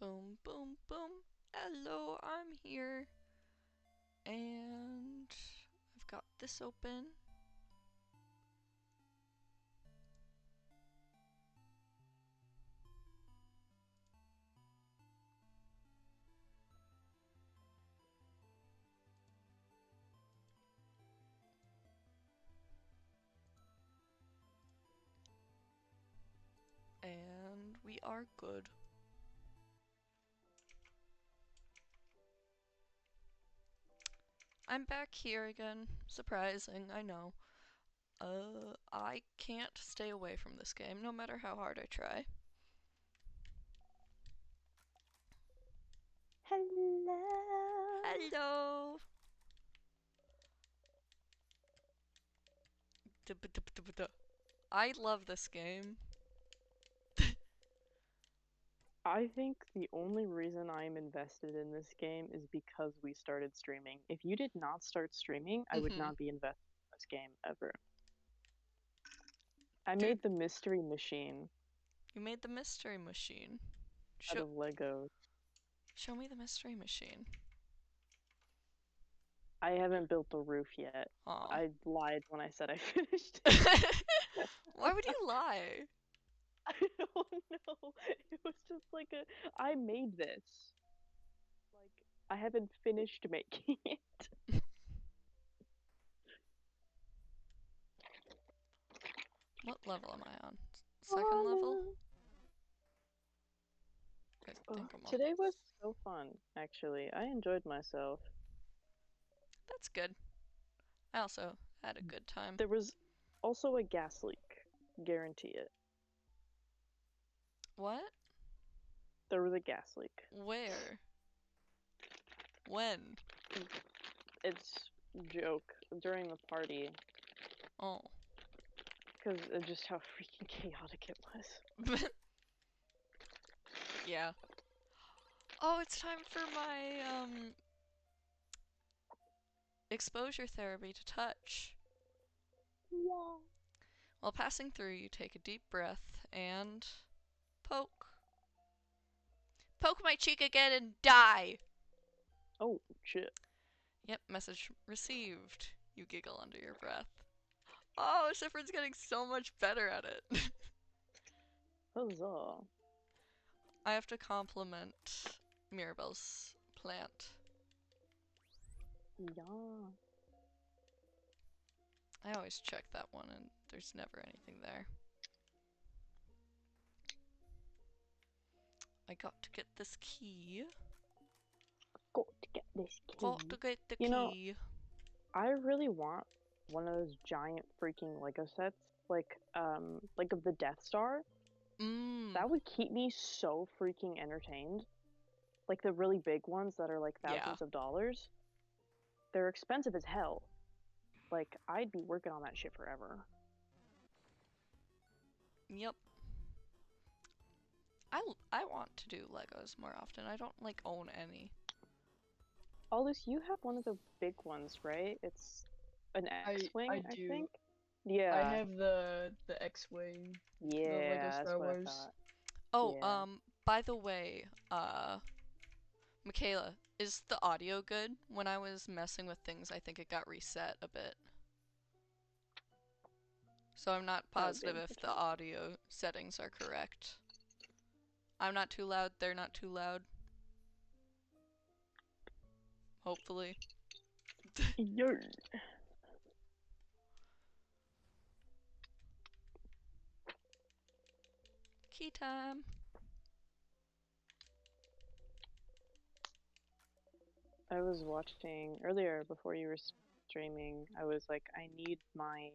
Boom, boom, boom. Hello, I'm here. And I've got this open. And we are good. I'm back here again. Surprising, I know. I can't stay away from this game, no matter how hard I try. Hello. Hello! I love this game. I think the only reason I'm invested in this game is because we started streaming. If you did not start streaming, I would not be invested in this game ever. I Dude. made the mystery machine You made the mystery machine. out of Lego. Show me the mystery machine. I haven't built the roof yet. Aw. I lied when I said I finished. Why would you lie? I don't know. It was just like I made this. Like, I haven't finished making it. What level am I on? Second level? I think I'm on. Today was so fun, actually. I enjoyed myself. That's good. I also had a good time. There was also a gas leak. Guarantee it. What? There was a gas leak. Where? When? It's a joke. During the party. Oh. Because of just how freaking chaotic it was. Yeah. Oh, it's time for my, exposure therapy to touch. Yeah. While passing through, you take a deep breath and poke. Poke my cheek again and die! Oh, shit. Yep, message received. You giggle under your breath. Oh, Sifrin's getting so much better at it. Huzzah. I have to compliment Mirabelle's plant. Yeah. I always check that one and there's never anything there. I got to get this key. Got to get this key. Got to get the You know, key. I really want one of those giant freaking Lego sets, like of the Death Star. That would keep me so freaking entertained. Like the really big ones that are like thousands of dollars. They're expensive as hell. Like, I'd be working on that shit forever. Yep. I want to do Legos more often. I don't like own any. Aldous, you have one of the big ones, right? It's an X-Wing, I do. think? Yeah. I have the X-Wing. Yeah, the Lego that's Star what Wars. I thought. Oh, Yeah. by the way, Michaela, is the audio good? When I was messing with things, I think it got reset a bit. So I'm not positive if the audio settings are correct. I'm not too loud, they're not too loud. Hopefully. Yo. Key time. I was watching earlier before you were streaming. I was like, I need my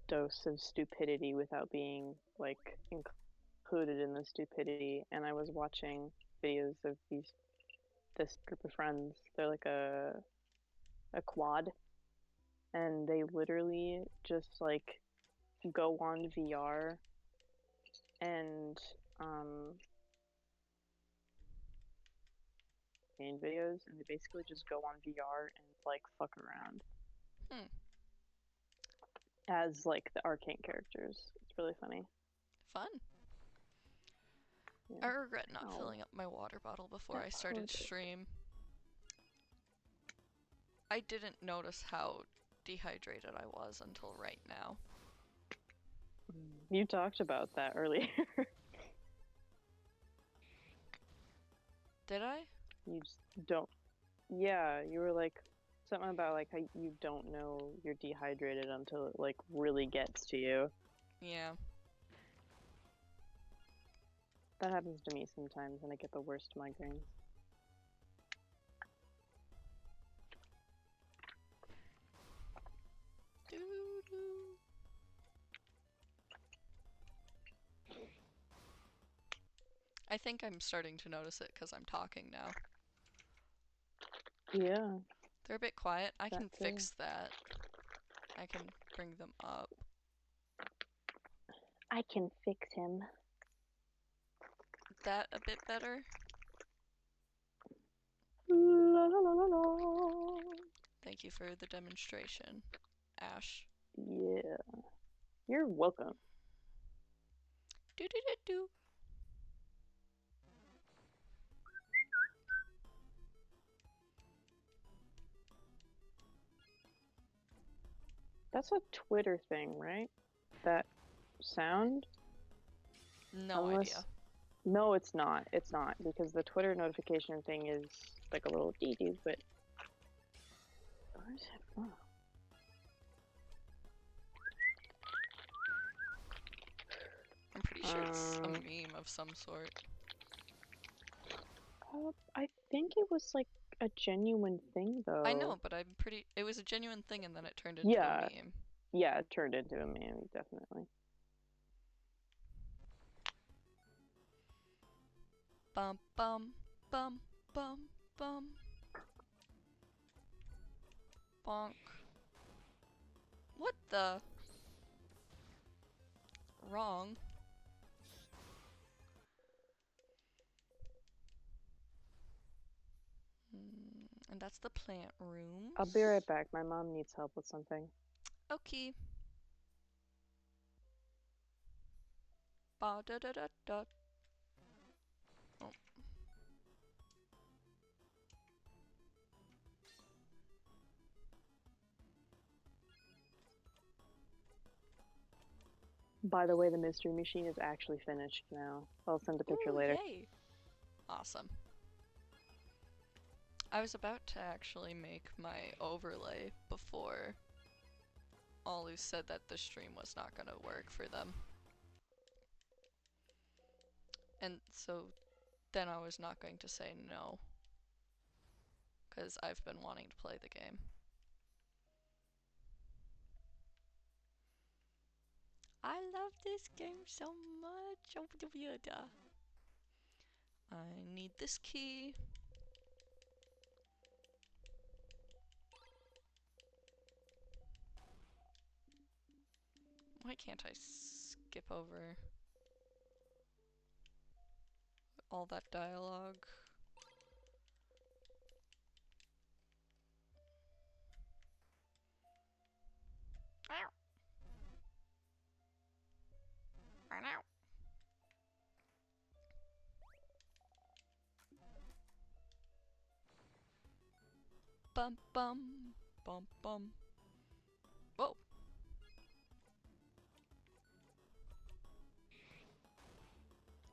dose of stupidity without being like included in the stupidity. And I was watching videos of this group of friends. They're like a quad, and they literally just like go on VR and game videos, and they basically just go on VR and like fuck around. As like the arcane characters. It's really funny. Fun. I regret not Ow. filling up my water bottle before That I started hurted. stream. I didn't notice how dehydrated I was until right now. You talked about that earlier. Did I? You just don't. Yeah, you were like something about like how you don't know you're dehydrated until it like really gets to you. Yeah. That happens to me sometimes, and I get the worst migraines. Doo-doo. I think I'm starting to notice it because I'm talking now. Yeah. They're a bit quiet. I That can too. fix that. I can bring them up. I can fix him. That a bit better? La la la la la. Thank you for the demonstration, Ash. Yeah. You're welcome. Do do do do. That's a Twitter thing, right? That sound? No Unless... idea. No, it's not. It's not, because the Twitter notification thing is like a little dee-doo, but... Where's it from? I'm pretty sure it's a meme of some sort. I think it was like a genuine thing, though. I know, but it was a genuine thing and then it turned into a meme. Yeah, it turned into a meme, definitely. Bum bum bum bum bum. Bonk. What the? Wrong. And that's the plant room. I'll be right back. My mom needs help with something. Okay. Ba da da da da. Oh. By the way, the mystery machine is actually finished now. I'll send a picture Ooh, later. Yay. Awesome. I was about to actually make my overlay before Olu said that the stream was not gonna work for them. And so then I was not going to say no. Because I've been wanting to play the game. I love this game so much. I need this key. Why can't I skip over all that dialogue? Bum bum bum bum. Whoa.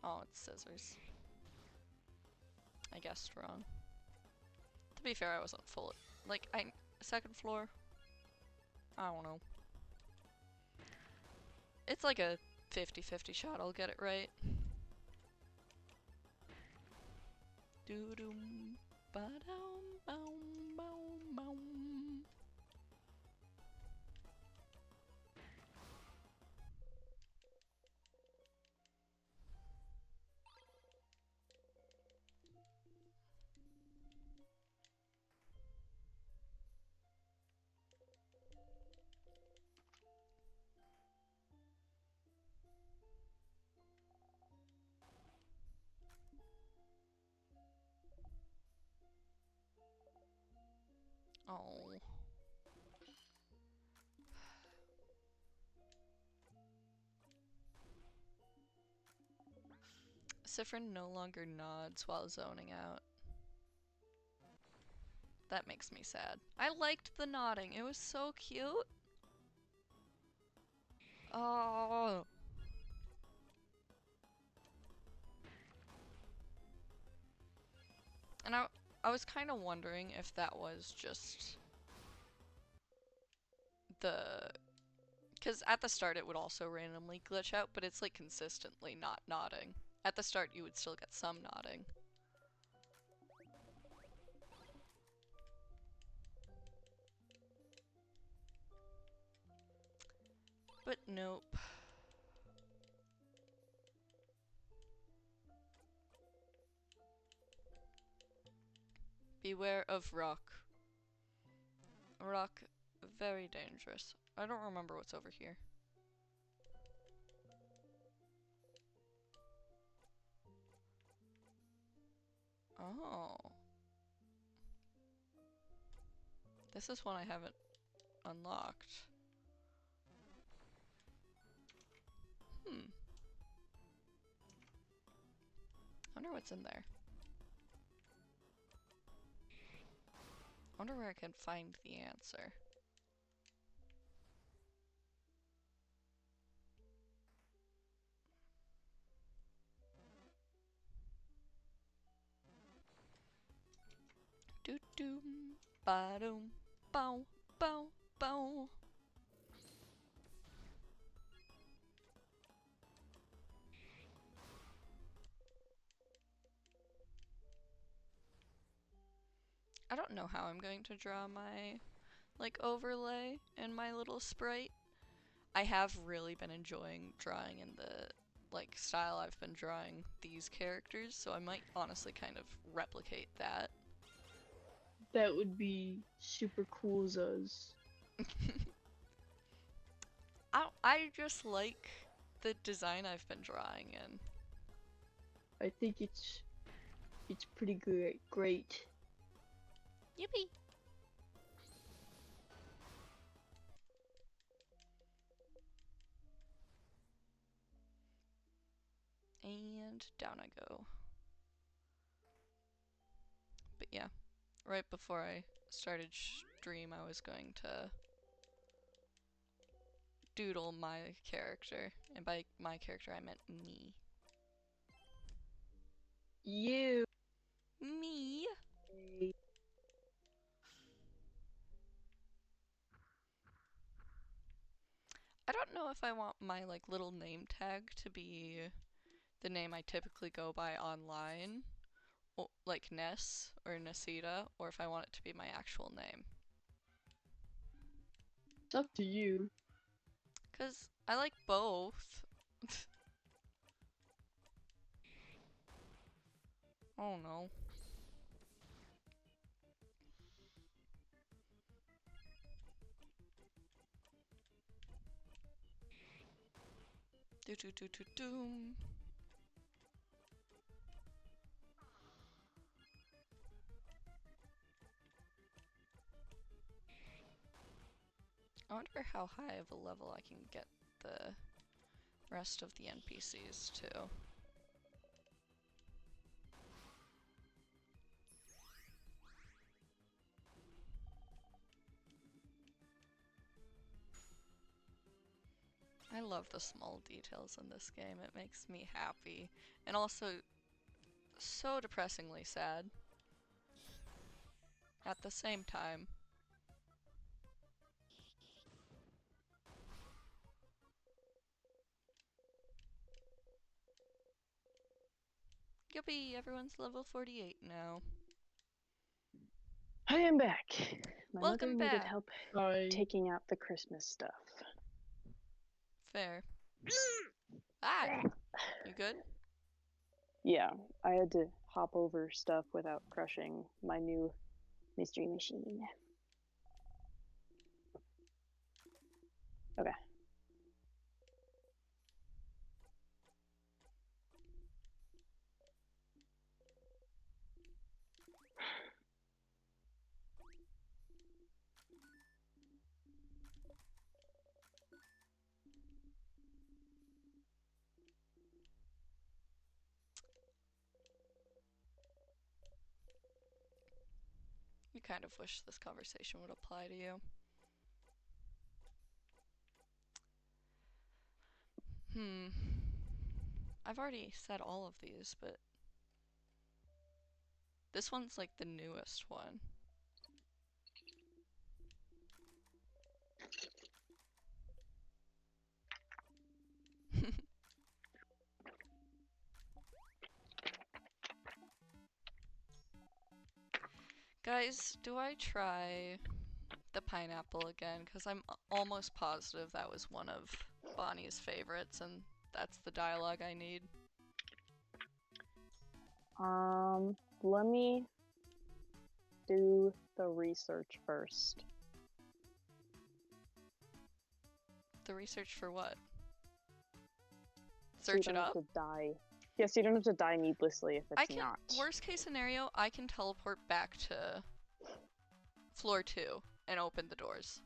Oh, it's scissors. I guessed wrong. To be fair, I wasn't full. Like, second floor? I don't know. It's like a 50-50 shot, I'll get it right. Doo-doom, ba-dum, boom, boom, boom. Oh. Sifrin no longer nods while zoning out. That makes me sad. I liked the nodding. It was so cute. Oh. And I was kind of wondering if that was just the... Because at the start it would also randomly glitch out, but it's like consistently not nodding. At the start you would still get some nodding. But nope. Beware of rock. Rock, very dangerous. I don't remember what's over here. Oh. This is one I haven't unlocked. Hmm. I wonder what's in there. I wonder where I can find the answer. Doo doo ba doom bow bow bow. I don't know how I'm going to draw my like overlay and my little sprite. I have really been enjoying drawing in the like style I've been drawing these characters, so I might honestly kind of replicate that. That would be super cool, Zuz. I just like the design I've been drawing in. I think it's pretty great. Yippee! And down I go. But yeah, right before I started stream, I was going to doodle my character, and by my character I meant me. You. Me? I don't know if I want my like little name tag to be the name I typically go by online, like Ness or Nesita, or if I want it to be my actual name. It's up to you. 'Cause I like both. Oh no. Do do do do doom. I wonder how high of a level I can get the rest of the NPCs to. I love the small details in this game. It makes me happy. And also so depressingly sad at the same time. Yippee, everyone's level 48 now. I am back. My Welcome mother needed back. help Sorry. taking out the Christmas stuff. Fair. Ah! You good? Yeah, I had to hop over stuff without crushing my new mystery machine. Okay. I kind of wish this conversation would apply to you. I've already said all of these, but this one's like the newest one. Guys, do I try the pineapple again? Because I'm almost positive that was one of Bonnie's favorites, and that's the dialogue I need. Let me do the research first. The research for what? So you Search it don't up? have to die. Yes, you don't have to die needlessly if it's I can, not. worst case scenario, I can teleport back to floor 2 and open the doors.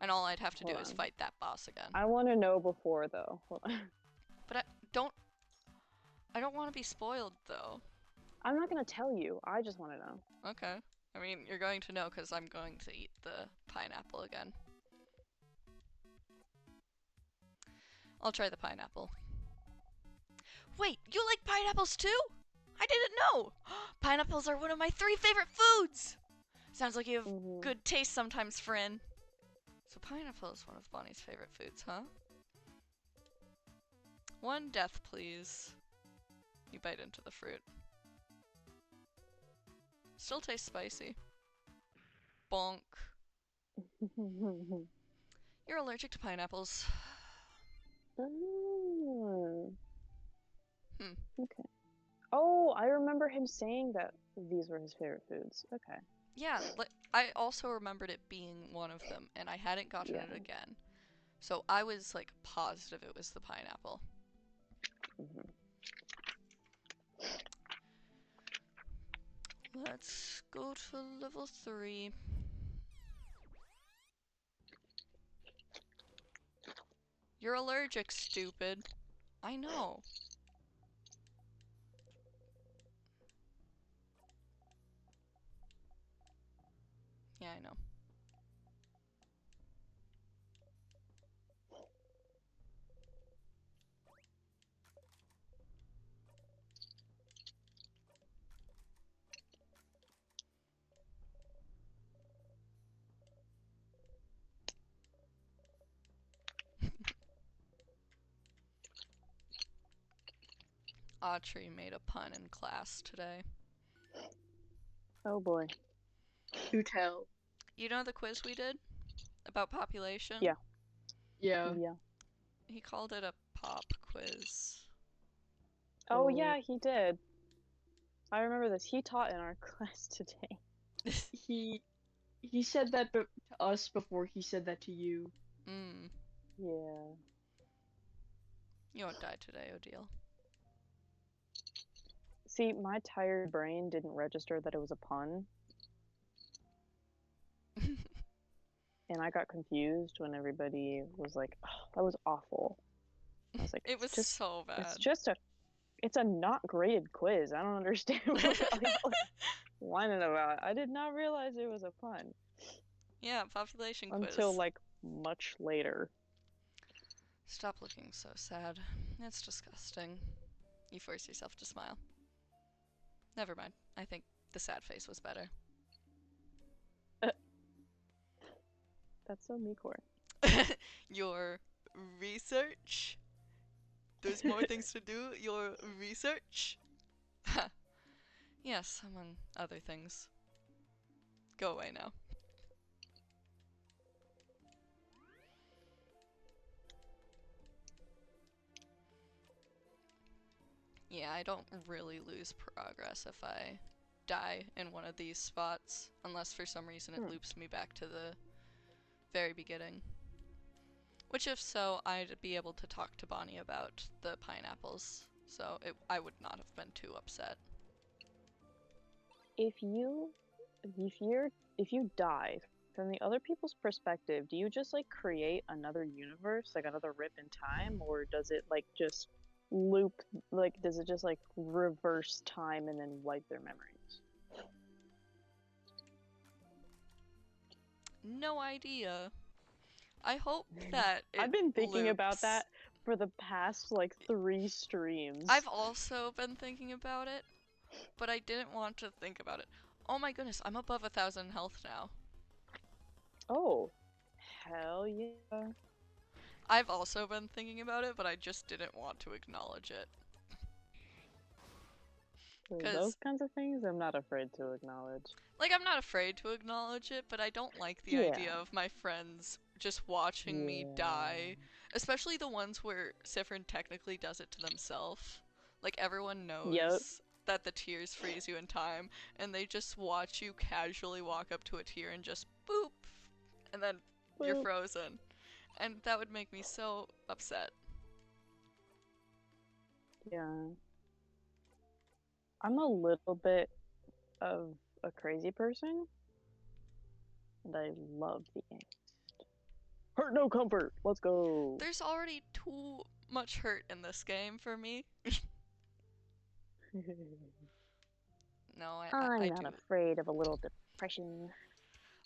And all I'd have to do Hold is on. fight that boss again. I want to know before, though. Hold on. But I don't want to be spoiled, though. I'm not gonna tell you. I just want to know. Okay. I mean, you're going to know because I'm going to eat the pineapple again. I'll try the pineapple. Wait, you like pineapples too? I didn't know! Pineapples are one of my 3 favorite foods! Sounds like you have good taste sometimes, Fryn. So pineapple is one of Bonnie's favorite foods, huh? 1 death, please. You bite into the fruit. Still tastes spicy. Bonk. You're allergic to pineapples. Okay. Oh, I remember him saying that these were his favorite foods. Okay. Yeah, I also remembered it being one of them, and I hadn't gotten it again. So I was like positive it was the pineapple. Let's go to level 3. You're allergic, stupid. I know. Yeah, I know. Autry made a pun in class today. Oh boy. Do tell. You know the quiz we did? About population? Yeah. Yeah. Yeah. He called it a pop quiz. Oh yeah, he did. I remember this. He taught in our class today. He said that to us before he said that to you. Yeah. You won't die today, Odile. See, my tired brain didn't register that it was a pun. And I got confused when everybody was like, oh, that was awful. I was like, it was just, so bad. It's a not graded quiz. I don't understand what y'all are whining about. I did not realize it was a pun. Yeah, population quiz. Until like much later. Stop looking so sad. It's disgusting. You force yourself to smile. Never mind. I think the sad face was better. That's so Mikor. Your research? There's more things to do? Your research? Yes, among other things. Go away now. Yeah, I don't really lose progress if I die in one of these spots, unless for some reason it loops me back to the very beginning. Which, if so, I'd be able to talk to Bonnie about the pineapples, so I would not have been too upset. If you die, from the other people's perspective, do you just like create another universe, like another rip in time, or does it like just loop, like does it just like reverse time and then wipe their memories? no idea. I hope that it I've been thinking about loops. that for the past like 3 streams. I've also been thinking about it, but I didn't want to think about it. Oh my goodness, I'm above 1,000 health now. Oh, hell yeah. I've also been thinking about it, but I just didn't want to acknowledge it. So 'Cause- those kinds of things I'm not afraid to acknowledge. Like, I'm not afraid to acknowledge it, but I don't like the Yeah. idea of my friends just watching me die. Especially the ones where Sifrin technically does it to themselves. Like, everyone knows that the tears freeze you in time, and they just watch you casually walk up to a tear and just boop! And then you're Boop. frozen. And that would make me so upset. Yeah. I'm a little bit of a crazy person, and I love the angst. Hurt no comfort. Let's go. There's already too much hurt in this game for me. No, I I'm do. not afraid of a little depression.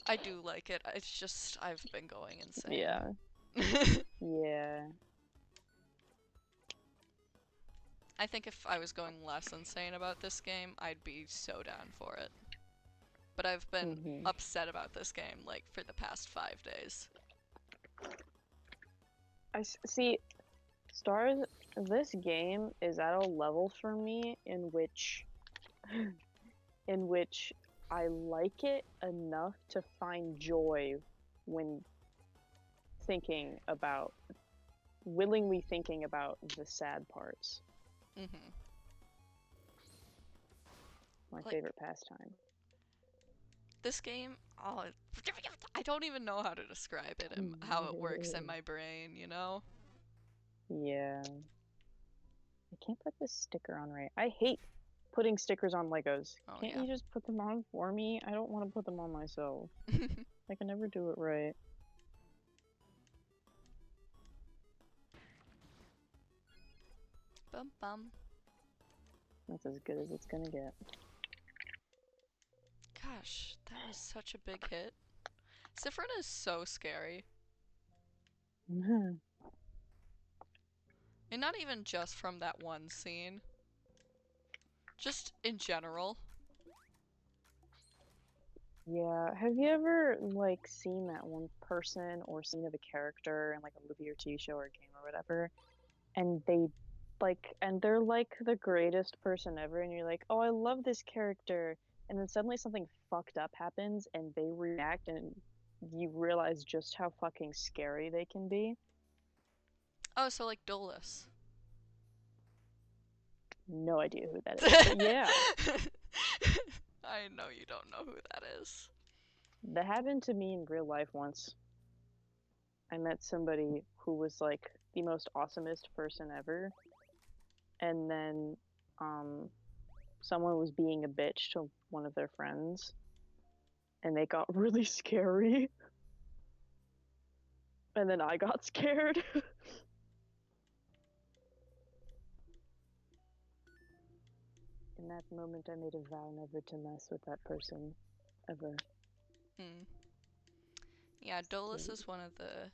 I do like it. It's just I've been going insane. Yeah. Yeah. I think if I was going less insane about this game, I'd be so down for it. But I've been upset about this game like for the past 5 days. See, Stars, this game is at a level for me in which I like it enough to find joy when willingly thinking about the sad parts. Mm-hmm. My Like- favorite pastime. This game, I don't even know how to describe it and how it works in my brain, you know? Yeah. I can't put this sticker on right. I hate putting stickers on Legos. Oh, Can't yeah. you just put them on for me? I don't want to put them on myself. I can never do it right. Bum bum. That's as good as it's gonna get. Gosh, that was such a big hit. Sifrin is so scary. And not even just from that one scene. Just in general. Yeah, have you ever like seen that one person or scene of a character in like a movie or TV show or game or whatever, and they're like the greatest person ever, and you're like, oh, I love this character, and then suddenly something fucked up happens and they react and you realize just how fucking scary they can be? Oh, so like Dolus. No idea who that is, but yeah. I know you don't know who that is. That happened to me in real life once. I met somebody who was like the most awesomest person ever, and then someone was being a bitch to one of their friends, and they got really scary, and then I got scared. In that moment, I made a vow never to mess with that person, ever. Yeah, Dolus is one of the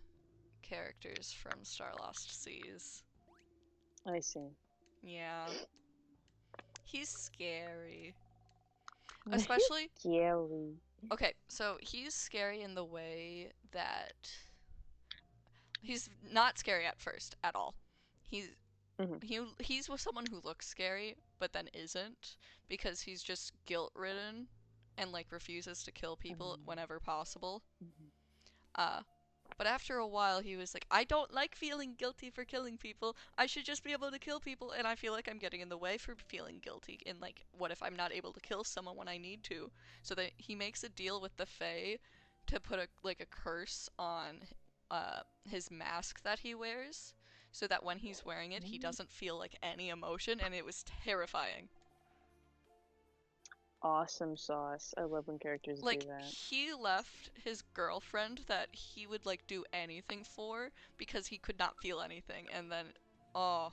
characters from Star Lost Seas. I see. Yeah. He's scary. Especially... Scary. Okay, so he's scary in the way that... He's not scary at first, at all. He's with someone who looks scary, but then isn't, because he's just guilt-ridden and, like, refuses to kill people whenever possible. But after a while, he was like, I don't like feeling guilty for killing people. I should just be able to kill people, and I feel like I'm getting in the way for feeling guilty. And, like, what if I'm not able to kill someone when I need to? So that he makes a deal with the Fae to put a curse on his mask that he wears, so that when he's wearing it, he doesn't feel, like, any emotion, and it was terrifying. Awesome sauce. I love when characters Like, do that. he left his girlfriend that he would, like, do anything for because he could not feel anything, and then, oh.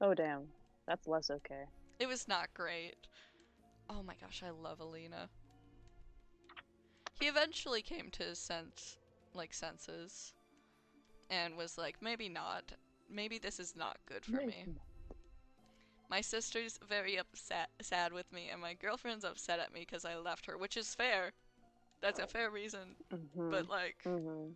Oh, damn. That's less okay. It was not great. Oh my gosh, I love Alina. He eventually came to his senses, and was like, maybe not. Maybe this is not good for me. My sister's very sad with me, and my girlfriend's upset at me because I left her, which is fair. That's a fair reason. But like, oh.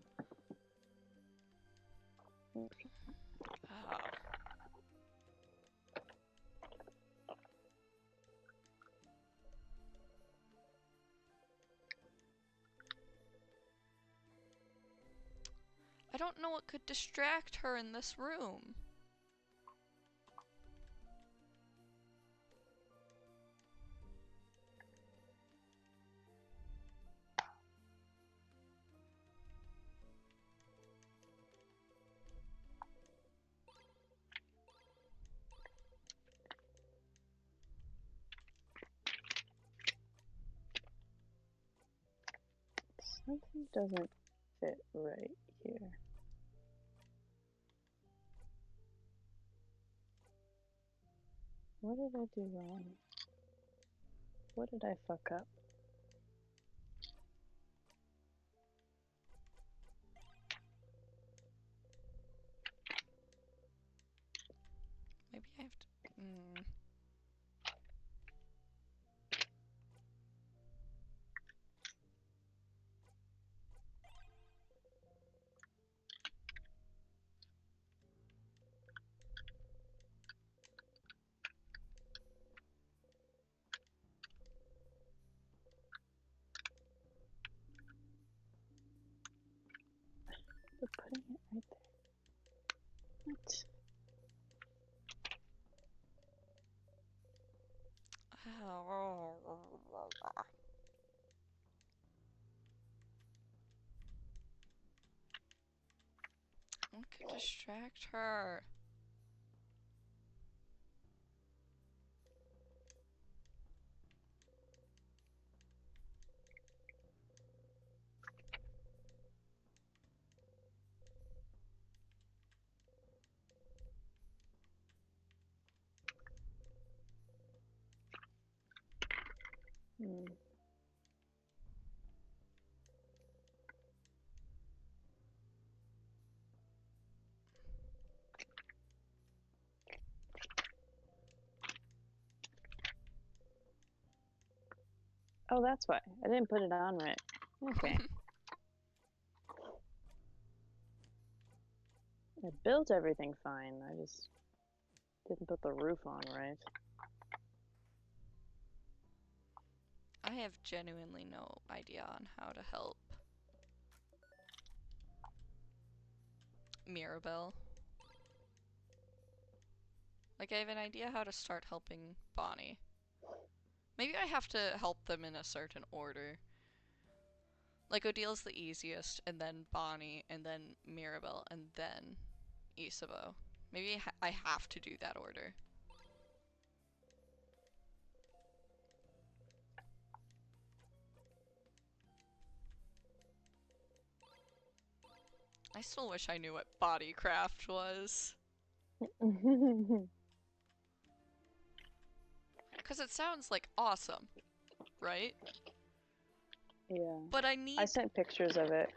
I don't know what could distract her in this room. Something doesn't fit right here. What did I do wrong? What did I fuck up? Maybe I have to. We're putting it right there. What? What could distract her? Oh, that's why. I didn't put it on right. Okay. I built everything fine. I just didn't put the roof on right. I have genuinely no idea on how to help Mirabelle. Like, I have an idea how to start helping Bonnie. Maybe I have to help them in a certain order. Like, Odile's the easiest, and then Bonnie, and then Mirabelle, and then Isabeau. Maybe I have to do that order. I still wish I knew what bodycraft was. Because it sounds like awesome, right? Yeah. But I need... I sent pictures of it.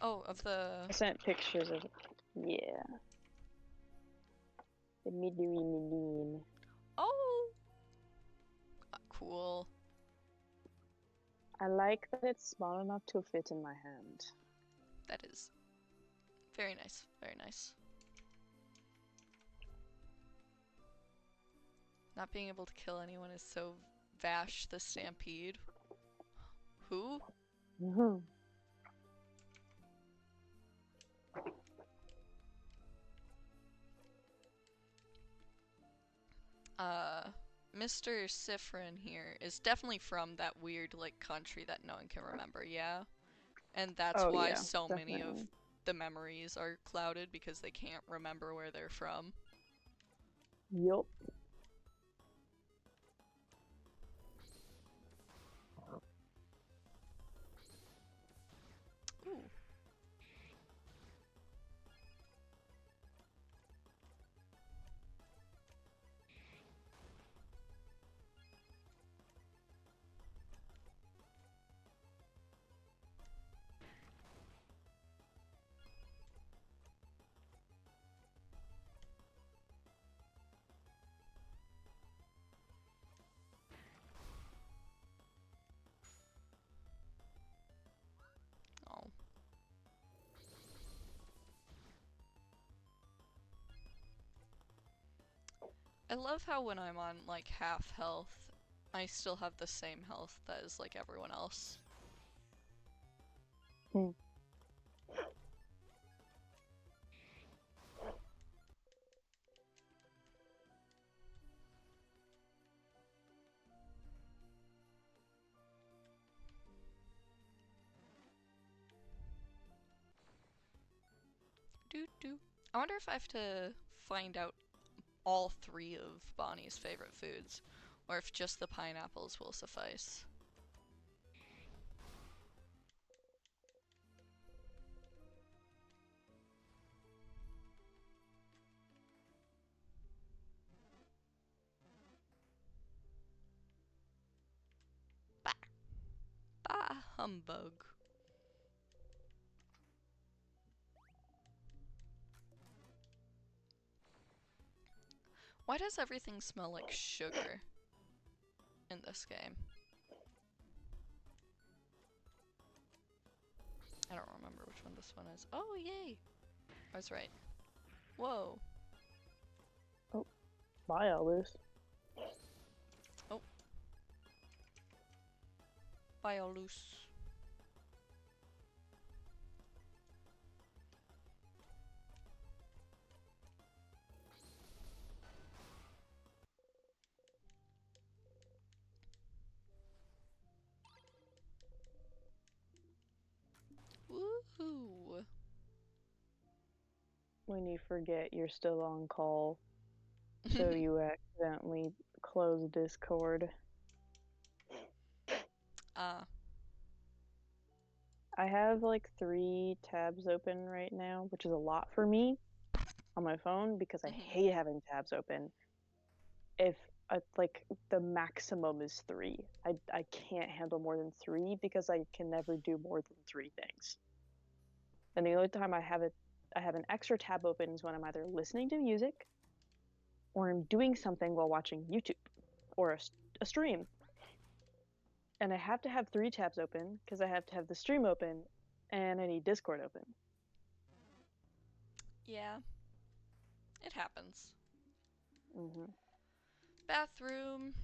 Oh, of the... I sent pictures of it. Yeah. The Midori. Oh! Cool. I like that it's small enough to fit in my hand. That is very nice. Very nice. Not being able to kill anyone is so Vash the Stampede. Who? Mr. Sifrin here is definitely from that weird, like, country that no one can remember, yeah? And that's why yeah, so definitely. many of the memories are clouded, because they can't remember where they're from. Yup. Ooh. I love how when I'm on like half health, I still have the same health as like everyone else. Hmm. Doo doo. I wonder if I have to find out all 3 of Bonnie's favorite foods, or if just the pineapples will suffice. Bah! Bah humbug. Why does everything smell like sugar in this game? I don't remember which one this one is. Oh, yay! I was right. Whoa. Bye, Elvis. Bioloose. Woohoo! When you forget you're still on call, so you accidentally close Discord. I have like 3 tabs open right now, which is a lot for me on my phone because I hate having tabs open. If like the maximum is 3, I can't handle more than 3 because I can never do more than 3 things. And the only time I have an extra tab open is when I'm either listening to music or I'm doing something while watching YouTube or a stream. And I have to have 3 tabs open because I have to have the stream open and I need Discord open. Yeah. It happens. Mm-hmm. Bathroom.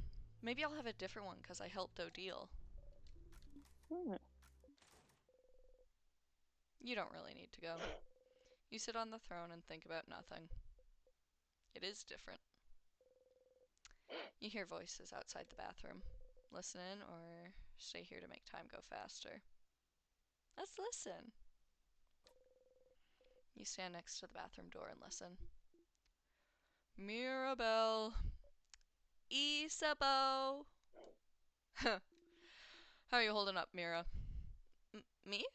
Maybe I'll have a different one because I helped Odile. You don't really need to go. You sit on the throne and think about nothing. It is different. You hear voices outside the bathroom. Listen in or stay here to make time go faster. Let's listen. You stand next to the bathroom door and listen. Mirabelle. Isabeau. How are you holding up, Mira? Me?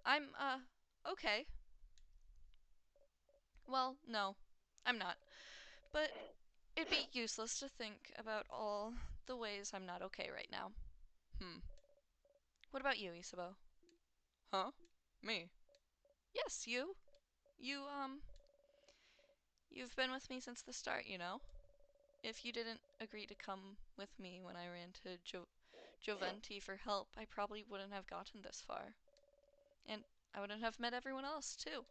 I'm, okay. Well, no, I'm not. But it'd be useless to think about all the ways I'm not okay right now. What about you, Isabeau? Huh? Me? Yes, you. You've been with me since the start, you know? If you didn't agree to come with me when I ran to Joventi for help, I probably wouldn't have gotten this far. And I wouldn't have met everyone else, too.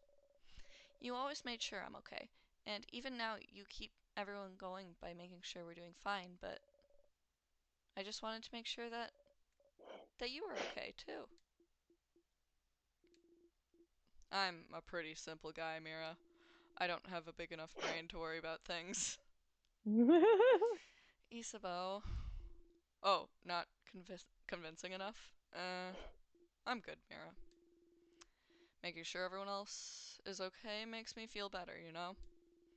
You always made sure I'm okay. And even now, you keep everyone going by making sure we're doing fine, but I just wanted to make sure that you were okay, too. I'm a pretty simple guy, Mira. I don't have a big enough brain to worry about things. Isabeau. Oh, not convincing enough? I'm good, Mira. Making sure everyone else is okay makes me feel better, you know?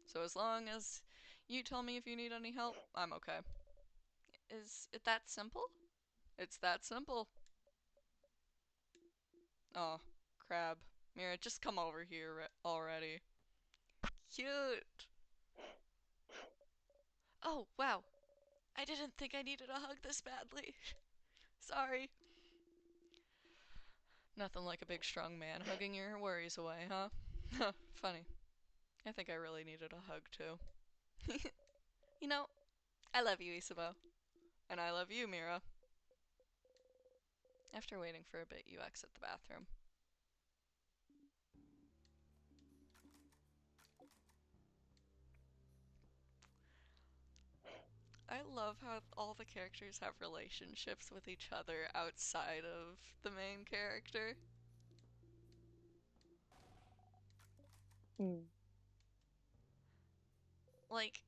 So as long as you tell me if you need any help, I'm okay. Is it that simple? It's that simple. Oh, crab. Mira, just come over here already. Cute. Oh, wow. I didn't think I needed a hug this badly. Sorry. Nothing like a big strong man hugging your worries away, huh? Funny. I think I really needed a hug too. You know, I love you, Isabeau. And I love you, Mira. After waiting for a bit, you exit the bathroom. I love how all the characters have relationships with each other outside of the main character. Mm. Like,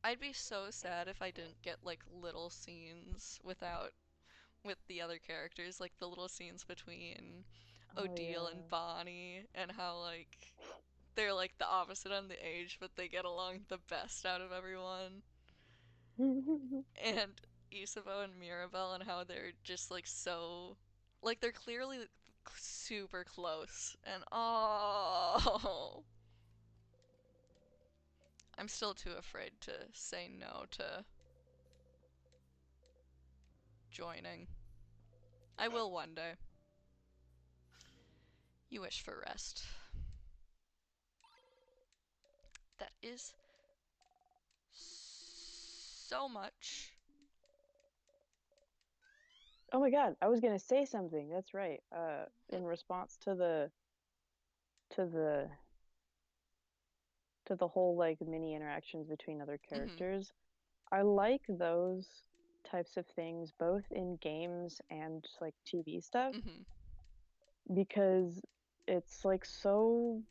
I'd be so sad if I didn't get like little scenes with the other characters, like the little scenes between Oh Odile and yeah. Bonnie, and how like they're like the opposite on the age, but they get along the best out of everyone. And Isabeau and Mirabelle, and how they're just like so, like they're clearly super close, and oh, I'm still too afraid to say no to joining. I will one day. You wish for rest. That is so much. Oh my god, I was gonna say something. That's right. In response to to the the whole like mini interactions between other Mm-hmm. characters, I like those types of things both in games and like TV stuff Mm-hmm. because it's like so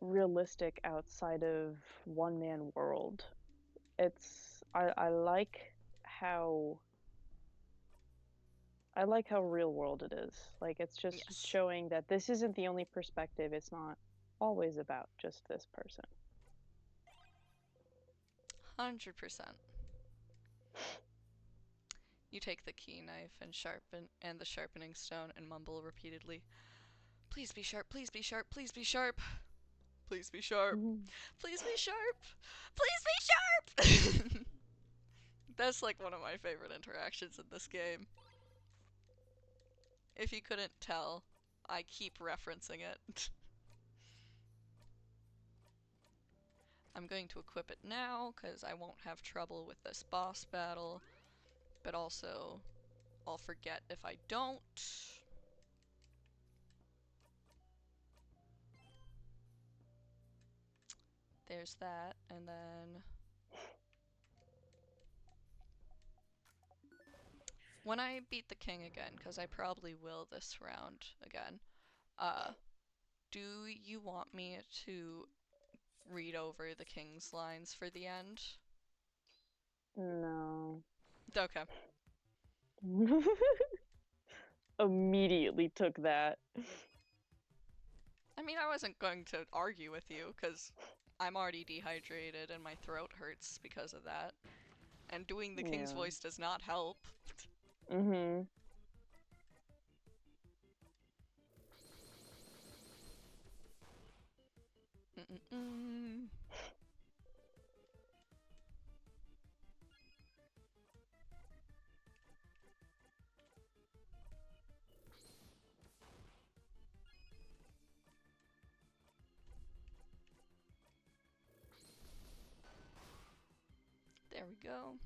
realistic outside of one man world. I like how real world it is. Like it's just Yes. showing that this isn't the only perspective. It's not always about just this person. 100%. You take the key knife and the sharpening stone and mumble repeatedly, "Please be sharp, please be sharp, please be sharp. Please be sharp. Mhm. Please be sharp. Please be sharp." That's like one of my favorite interactions in this game. If you couldn't tell, I keep referencing it. I'm going to equip it now because I won't have trouble with this boss battle, but also I'll forget if I don't. There's that, and then when I beat the king again, because I probably will this round again, uh, do you want me to read over the king's lines for the end? No. Okay. Immediately took that. I mean, I wasn't going to argue with you, because I'm already dehydrated and my throat hurts because of that. And doing the king's Yeah. voice does not help. Mhm. Mm-mm-mm. There we go.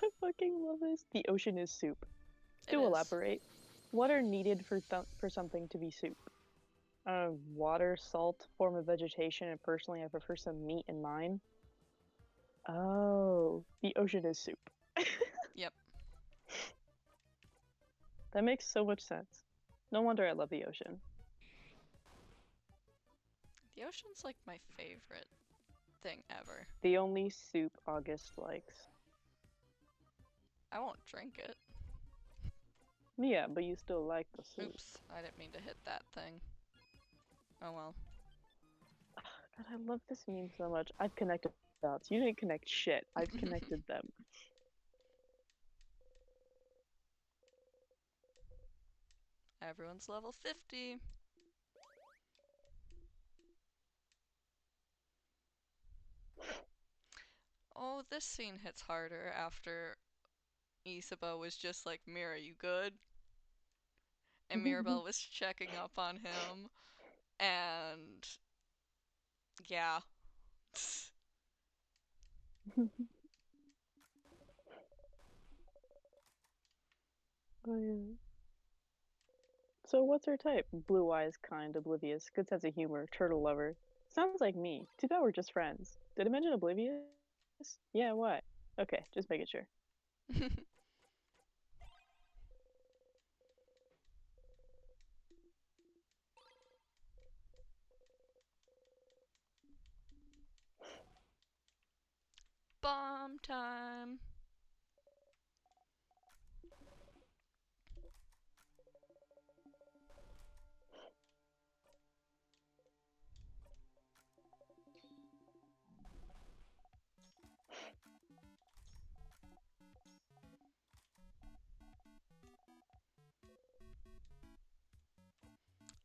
I fucking love this. The ocean is soup. It Do is. elaborate. What are needed for for something to be soup? Water, salt, form of vegetation, and personally, I prefer some meat in mine. Oh, the ocean is soup. Yep. That makes so much sense. No wonder I love the ocean. The ocean's like my favorite thing ever. The only soup August likes. I won't drink it. Yeah, but you still like the soup. Oops, I didn't mean to hit that thing. Oh well. God, I love this meme so much. I've connected dots. You didn't connect shit. I've connected them. Everyone's level 50. Oh, this scene hits harder after Isaba was just like, Mira, you good? And Mirabelle was checking up on him. And yeah. Oh yeah. So what's her type? Blue eyes, kind, oblivious, good sense of humor, turtle lover. Sounds like me. Too bad we're just friends. Did I mention Oblivious? Yeah, what? Okay, just making sure. Bomb time.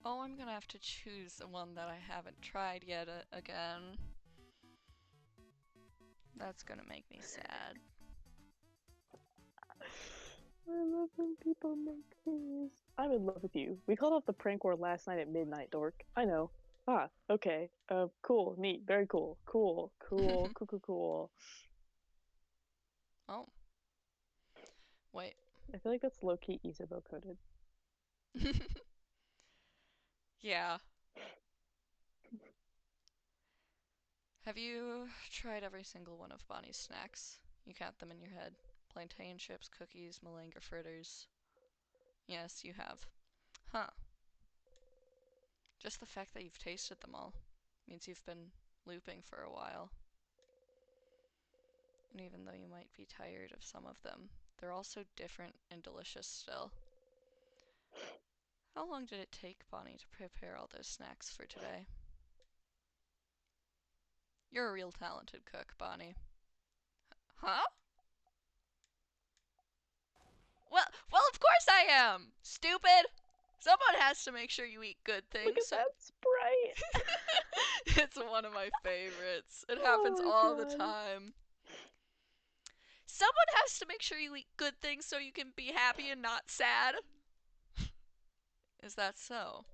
Oh, I'm gonna have to choose the one that I haven't tried yet again. That's gonna make me sad. I love when people make things. I'm in love with you. We called off the prank war last night at midnight, dork. I know. Ah, okay. Cool, neat, very cool. Cool, cool, cool, cool, cool. Oh. Wait. I feel like that's low-key Isabeau coded. Yeah. Have you tried every single one of Bonnie's snacks? You count them in your head. Plantain chips, cookies, malanga fritters. Yes, you have. Huh. Just the fact that you've tasted them all means you've been looping for a while. And even though you might be tired of some of them, they're all so different and delicious still. How long did it take Bonnie to prepare all those snacks for today? You're a real talented cook, Bonnie. Huh? Well, of course I am! Stupid! Someone has to make sure you eat good things. Look at that Sprite! It's one of my favorites. It happens all the time. Someone has to make sure you eat good things so you can be happy and not sad. Is that so?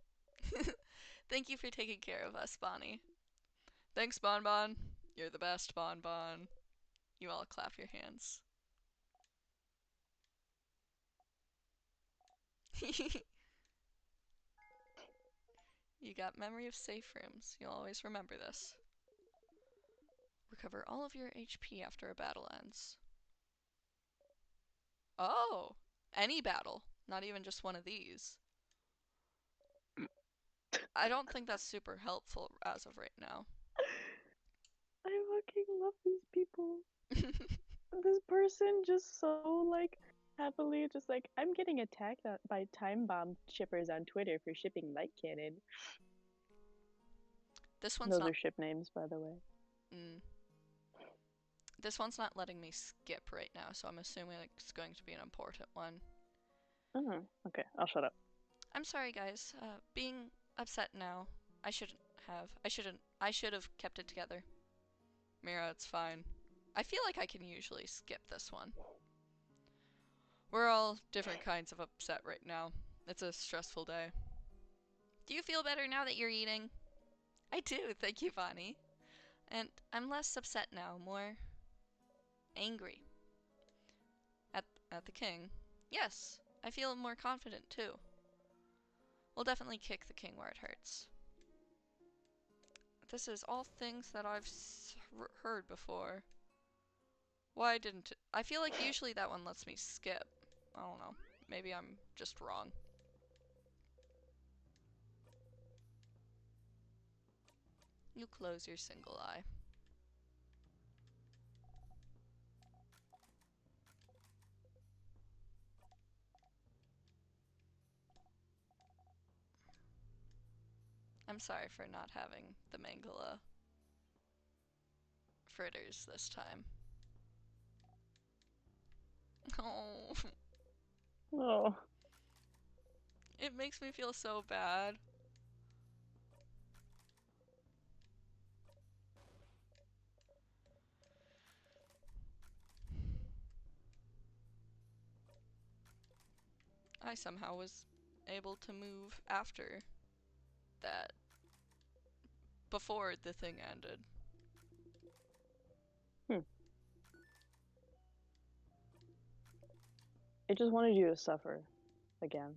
Thank you for taking care of us, Bonnie. Thanks, Bonbon. You're the best, Bonbon. You all clap your hands. You got memory of safe rooms. You'll always remember this. Recover all of your HP after a battle ends. Oh! Any battle. Not even just one of these. I don't think that's super helpful as of right now. I fucking love these people. This person just so, like, happily just like, I'm getting attacked by time bomb shippers on Twitter for shipping light cannon. This one's Those not. are ship names, by the way. This one's not letting me skip right now, so I'm assuming it's going to be an important one. Oh, okay. I'll shut up. I'm sorry, guys. Being upset now. I should have kept it together. Mira, it's fine. I feel like I can usually skip this one. We're all different kinds of upset right now. It's a stressful day. Do you feel better now that you're eating? I do, thank you, Bonnie. And I'm less upset now, more angry. At the king. Yes, I feel more confident too. We'll definitely kick the king where it hurts. This is all things that I've heard before. Why didn't it? I feel like usually that one lets me skip. I don't know. Maybe I'm just wrong. You close your single eye. I'm sorry for not having the Mangala fritters this time. Oh. Oh. It makes me feel so bad. I somehow was able to move after that. Before the thing ended. It just wanted you to suffer. Again.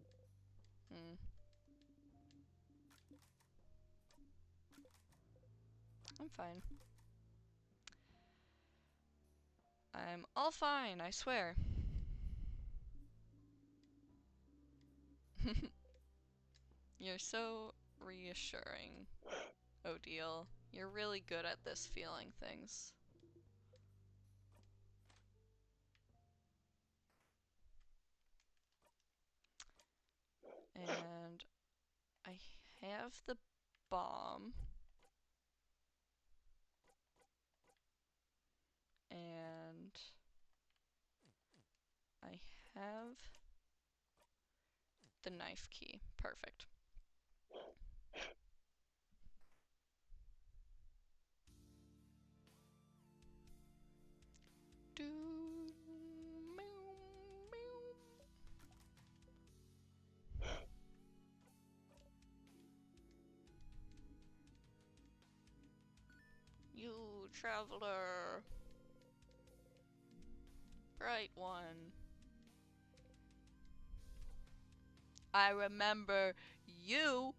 I'm fine. I'm all fine, I swear. You're so reassuring, Odile. You're really good at this feeling things. And I have the bomb. And I have the knife key. Perfect. Do meow, meow. You traveler, bright one. I remember you.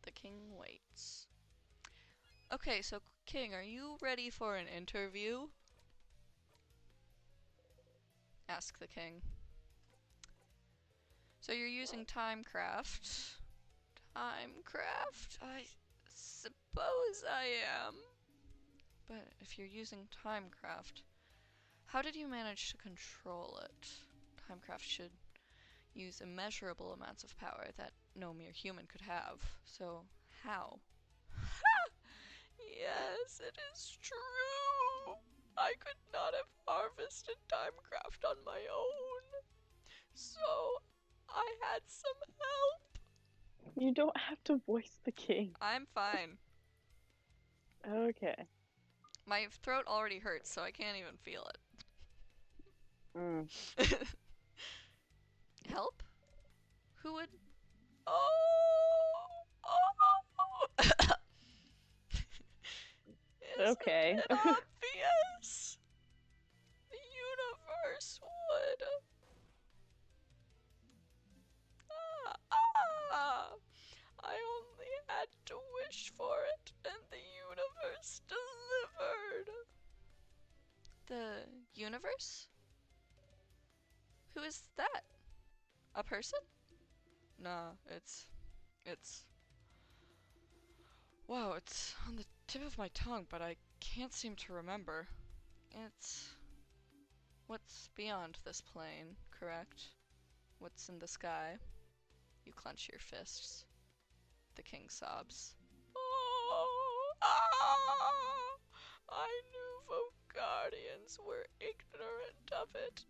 The king waits. Okay, so King, are you ready for an interview? Ask the king. So you're using Timecraft. Timecraft? I suppose I am. But if you're using Timecraft, how did you manage to control it? Timecraft should use immeasurable amounts of power that no mere human could have. So, how? Yes, it is true. I could not have harvested Timecraft on my own. So, I had some help. You don't have to voice the king. I'm fine. Okay. My throat already hurts, so I can't even feel Mm. it. Help? Who would? Oh! Okay. Isn't it obvious? The universe would. I only had to wish for it, and the universe delivered. The universe? Who is that? A person? Nah, it's... Wow, it's on the tip of my tongue, but I can't seem to remember. It's... what's beyond this plane, correct? What's in the sky? You clench your fists. The king sobs. Oh, ah! I knew Vogardians were ignorant of it,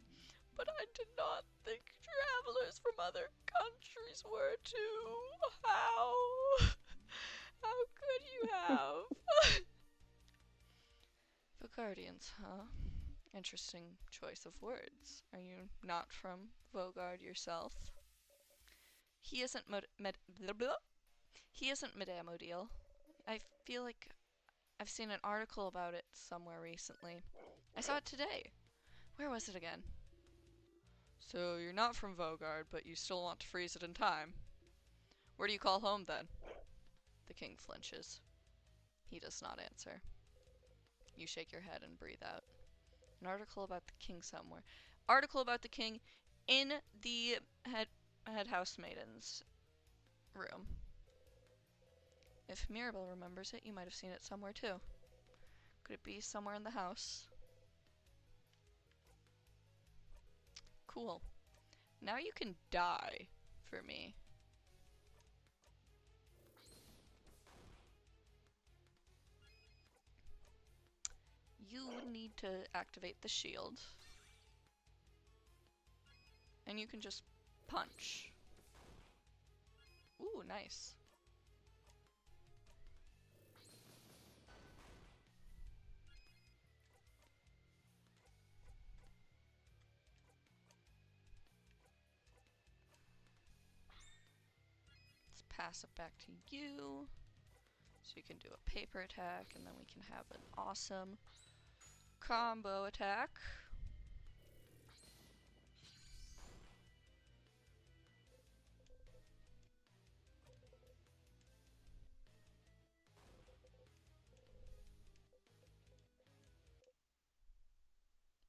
but I did not think travelers from other countries were too. How? How could you have? Vogardians, huh? Interesting choice of words. Are you not from Vogard yourself? He isn't He isn't Madame Odile. I feel like I've seen an article about it somewhere recently. I saw it today. Where was it again? So you're not from Vogard, but you still want to freeze it in time. Where do you call home then? The king flinches. He does not answer. You shake your head and breathe out. An article about the king somewhere. Article about the king in the head housemaidens room. If Mirabelle remembers it, you might have seen it somewhere too. Could it be somewhere in the house? Cool. Now you can die for me. You need to activate the shield. And you can just punch. Ooh, nice. pass it back to you. So you can do a paper attack, and then we can have an awesome combo attack.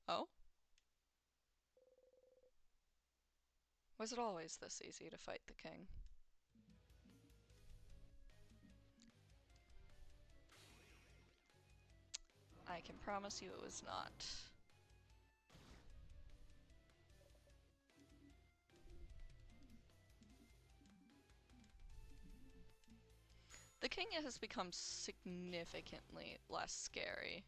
Oh? Was it always this easy to fight the king? I can promise you it was not. The king has become significantly less scary.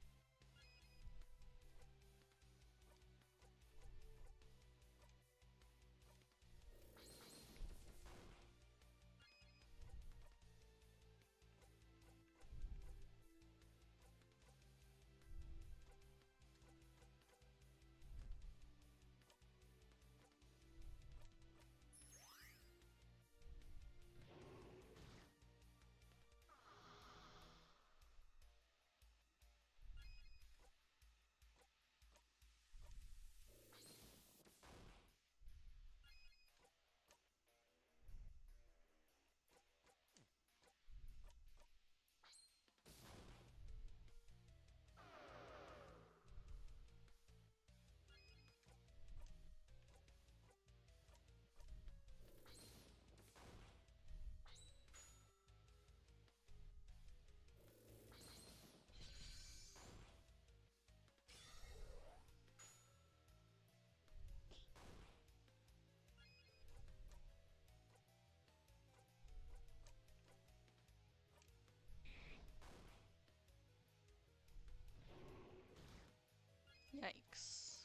Yikes.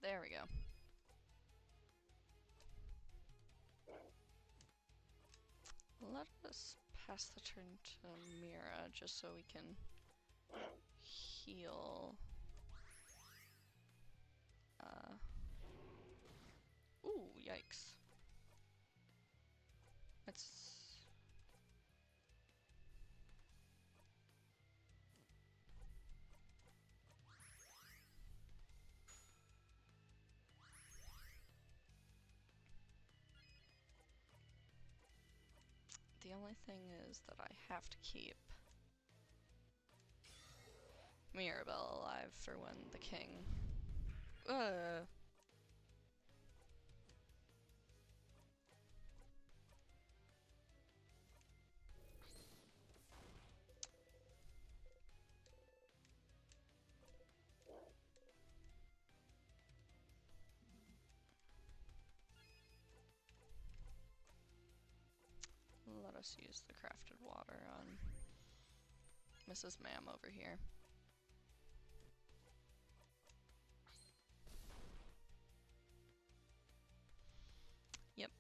There we go. Let us pass the turn to Mira just so we can heal. Ooh, yikes. It's... The only thing is that I have to keep Mirabelle alive for when the king... Let us use the crafted water on Mrs. Ma'am over here. Yep.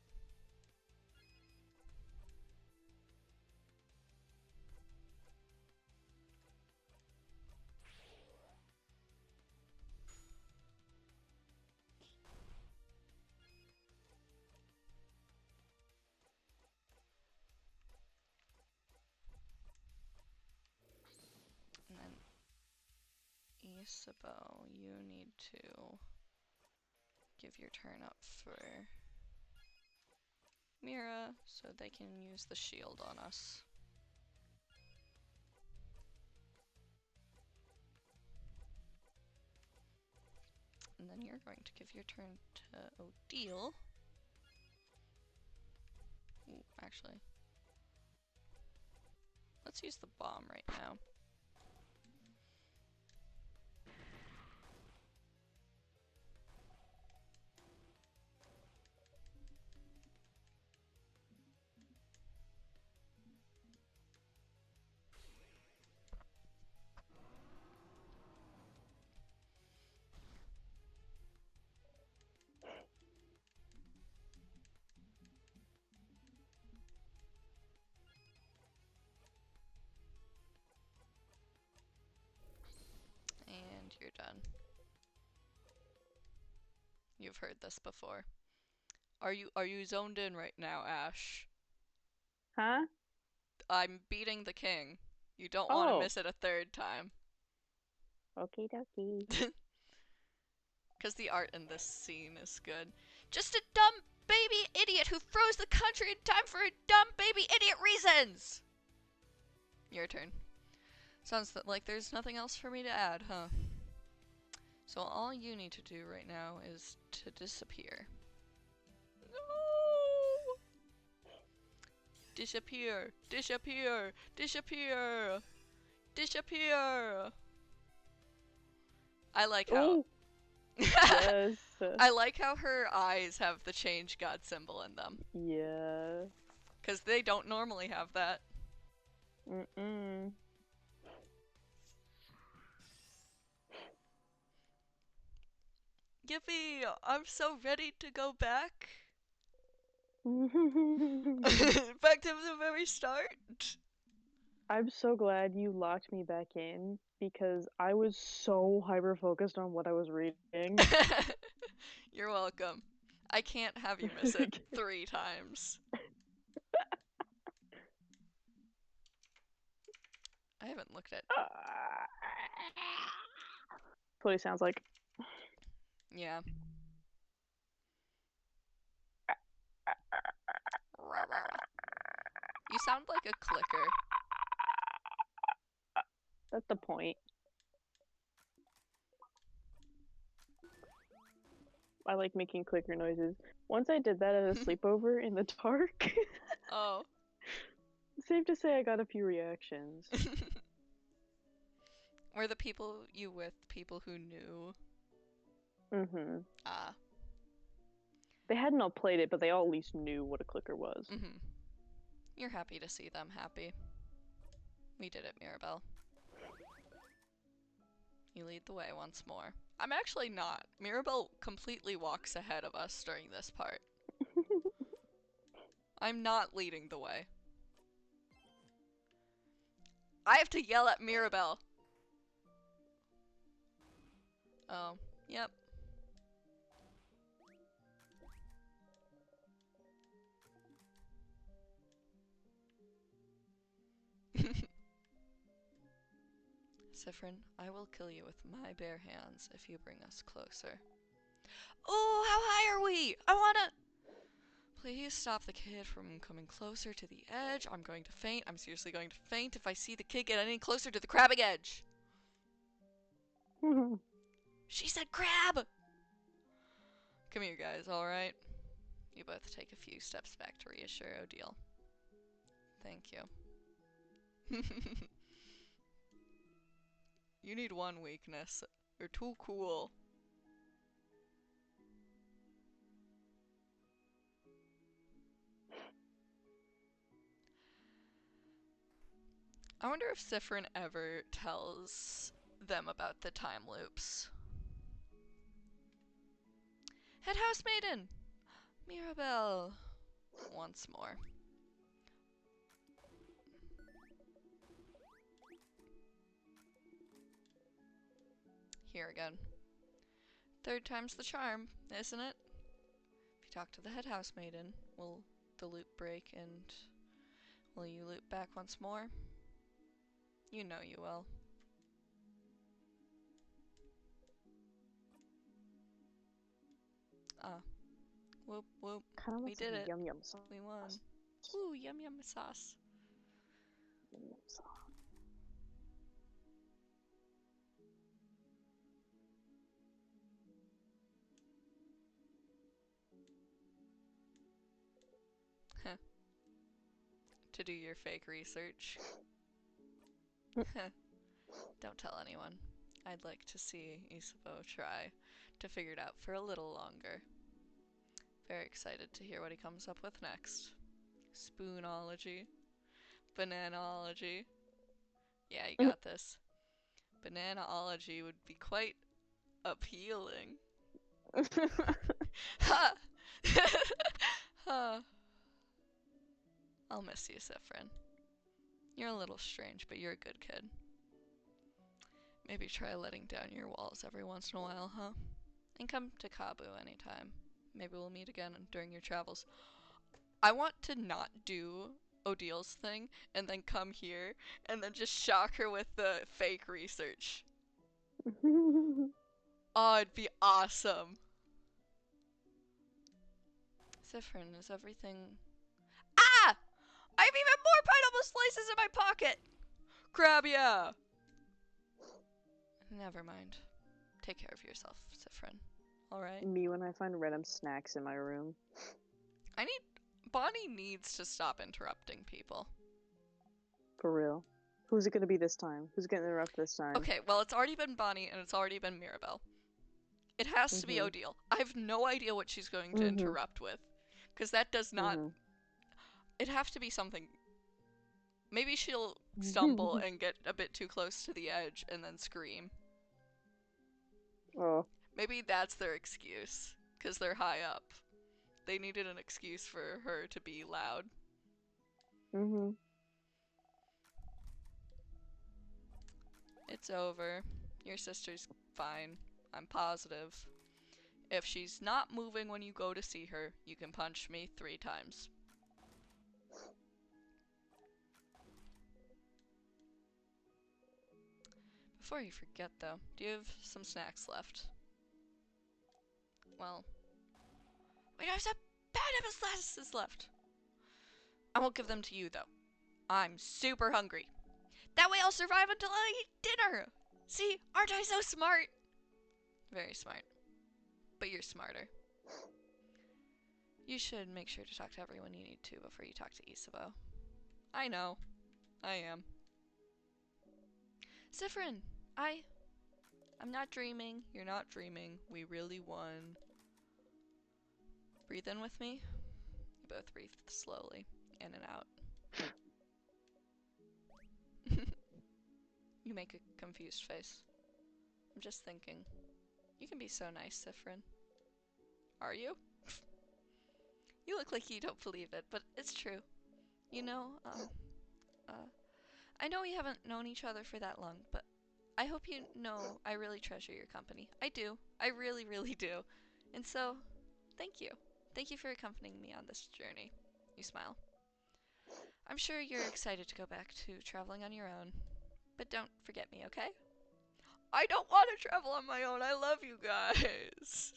And then Isabel, you need to give your turn up for Mira so they can use the shield on us. And then you're going to give your turn to Odile. Ooh, actually. Let's use the bomb right now. And you're done. You've heard this before. Are you zoned in right now, Ash? Huh? I'm beating the king. You don't want to Oh. miss it a third time. Okie dokie. Because the art in this scene is good. Just a dumb baby idiot who froze the country in time for dumb baby idiot reasons! Your turn. Sounds like there's nothing else for me to add, huh? So all you need to do right now is to disappear. No! Disappear! Disappear! Disappear! Disappear! I like how... Oh. Yes. I like how her eyes have the change god symbol in them. Yeah. Because they don't normally have that. Mm-mm. Yippee! I'm so ready to go back. I'm Back to the very start. so glad you locked me back in because I was so hyper focused on what I was reading. You're welcome. I can't have you miss it 3 times. I haven't looked at... That's what he sounds like. Yeah. You sound like a clicker. That's the point. I like making clicker noises. Once I did that at a sleepover in the dark. Oh. Safe to say I got a few reactions. Were the people you with people who knew? Mm-hmm. Ah. They hadn't all played it, but they all at least knew what a clicker was. Mm-hmm. You're happy to see them happy. We did it, Mirabelle. You lead the way once more. I'm actually not. Mirabelle completely walks ahead of us during this part. I'm not leading the way. I have to yell at Mirabelle. Oh, yep. Siffrin, I will kill you with my bare hands if you bring us closer. Oh, how high are we? I wanna... Please stop the kid from coming closer to the edge. I'm going to faint. I'm seriously going to faint if I see the kid get any closer to the crabbing edge. She said crab! Come here, guys, alright? You both take a few steps back to reassure Odile. Thank you. You need one weakness. You're too cool. I wonder if Siffrin ever tells them about the time loops. Head house maiden! Mirabelle. Once more. Here again. Third time's the charm, isn't it? If you talk to the head house maiden, will the loop break and will you loop back once more? You know you will. Ah. Whoop whoop. We did it. Yum yum sauce. We won. Ooh, yum yum sauce. Yum yum sauce. To do your fake research. Don't tell anyone. I'd like to see Isabeau try to figure it out for a little longer. Very excited to hear what he comes up with next. Spoonology. Bananology. Yeah, you got this. Bananaology would be quite appealing. Ha! Ha! I'll miss you, Siffrin. You're a little strange, but you're a good kid. Maybe try letting down your walls every once in a while, huh? And come to Kabu anytime. Maybe we'll meet again during your travels. I want to not do Odil's thing and then come here and then just shock her with the fake research. Oh, it'd be awesome. Siffrin, is everything... Ah! I have even more pineapple slices in my pocket! Crab, yeah! Never mind. Take care of yourself, Siffrin. Alright? Me when I find random snacks in my room. Bonnie needs to stop interrupting people. For real. Who's it gonna be this time? Who's gonna interrupt this time? Okay, well, it's already been Bonnie and it's already been Mirabelle. It has to be Odile. I have no idea what she's going to interrupt with. Because that does not... It'd have to be something... Maybe she'll stumble and get a bit too close to the edge and then scream. Oh. Maybe that's their excuse. Because they're high up. They needed an excuse for her to be loud. It's over. Your sister's fine. I'm positive. If she's not moving when you go to see her, you can punch me 3 times. Before you forget though, do you have some snacks left? Well... Wait, I have some pineapple slices left! I won't give them to you though. I'm super hungry. That way I'll survive until I eat dinner! See, aren't I so smart? Very smart. But you're smarter. You should make sure to talk to everyone you need to before you talk to Isabeau. I know. I am. Siffrin, I'm not dreaming. You're not dreaming. We really won. Breathe in with me. You both breathe slowly. In and out. You make a confused face. I'm just thinking. You can be so nice, Siffrin. Are you? You look like you don't believe it, but it's true. You know, I know we haven't known each other for that long, but I hope you know I really treasure your company. I do. I really, really do. And so, thank you. Thank you for accompanying me on this journey. You smile. I'm sure you're excited to go back to traveling on your own. But don't forget me, okay? I don't want to travel on my own. I love you guys.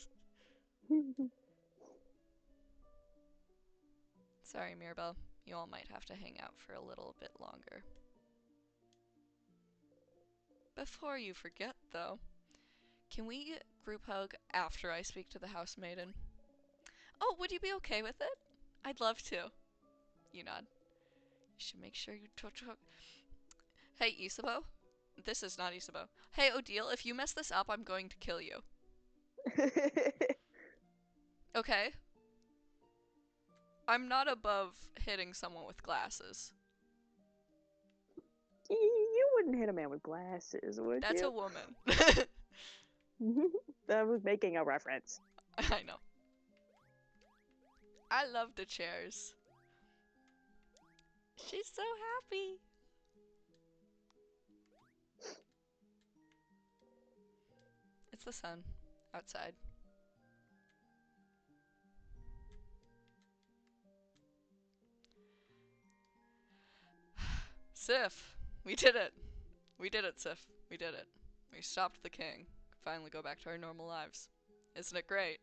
Sorry, Mirabelle. You all might have to hang out for a little bit longer. Before you forget, though, can we group hug after I speak to the house maiden? Oh, would you be okay with it? I'd love to. You nod. You should make sure you talk. Hey, Isabeau? This is not Isabeau. Hey, Odile, if you mess this up, I'm going to kill you. Okay? I'm not above hitting someone with glasses. You wouldn't hit a man with glasses, would That's you? a woman. That was making a reference. I know. I love the chairs. She's so happy. It's the sun outside. Sif, we did it. We did it, Sif. We did it. We stopped the king. Finally go back to our normal lives. Isn't it great?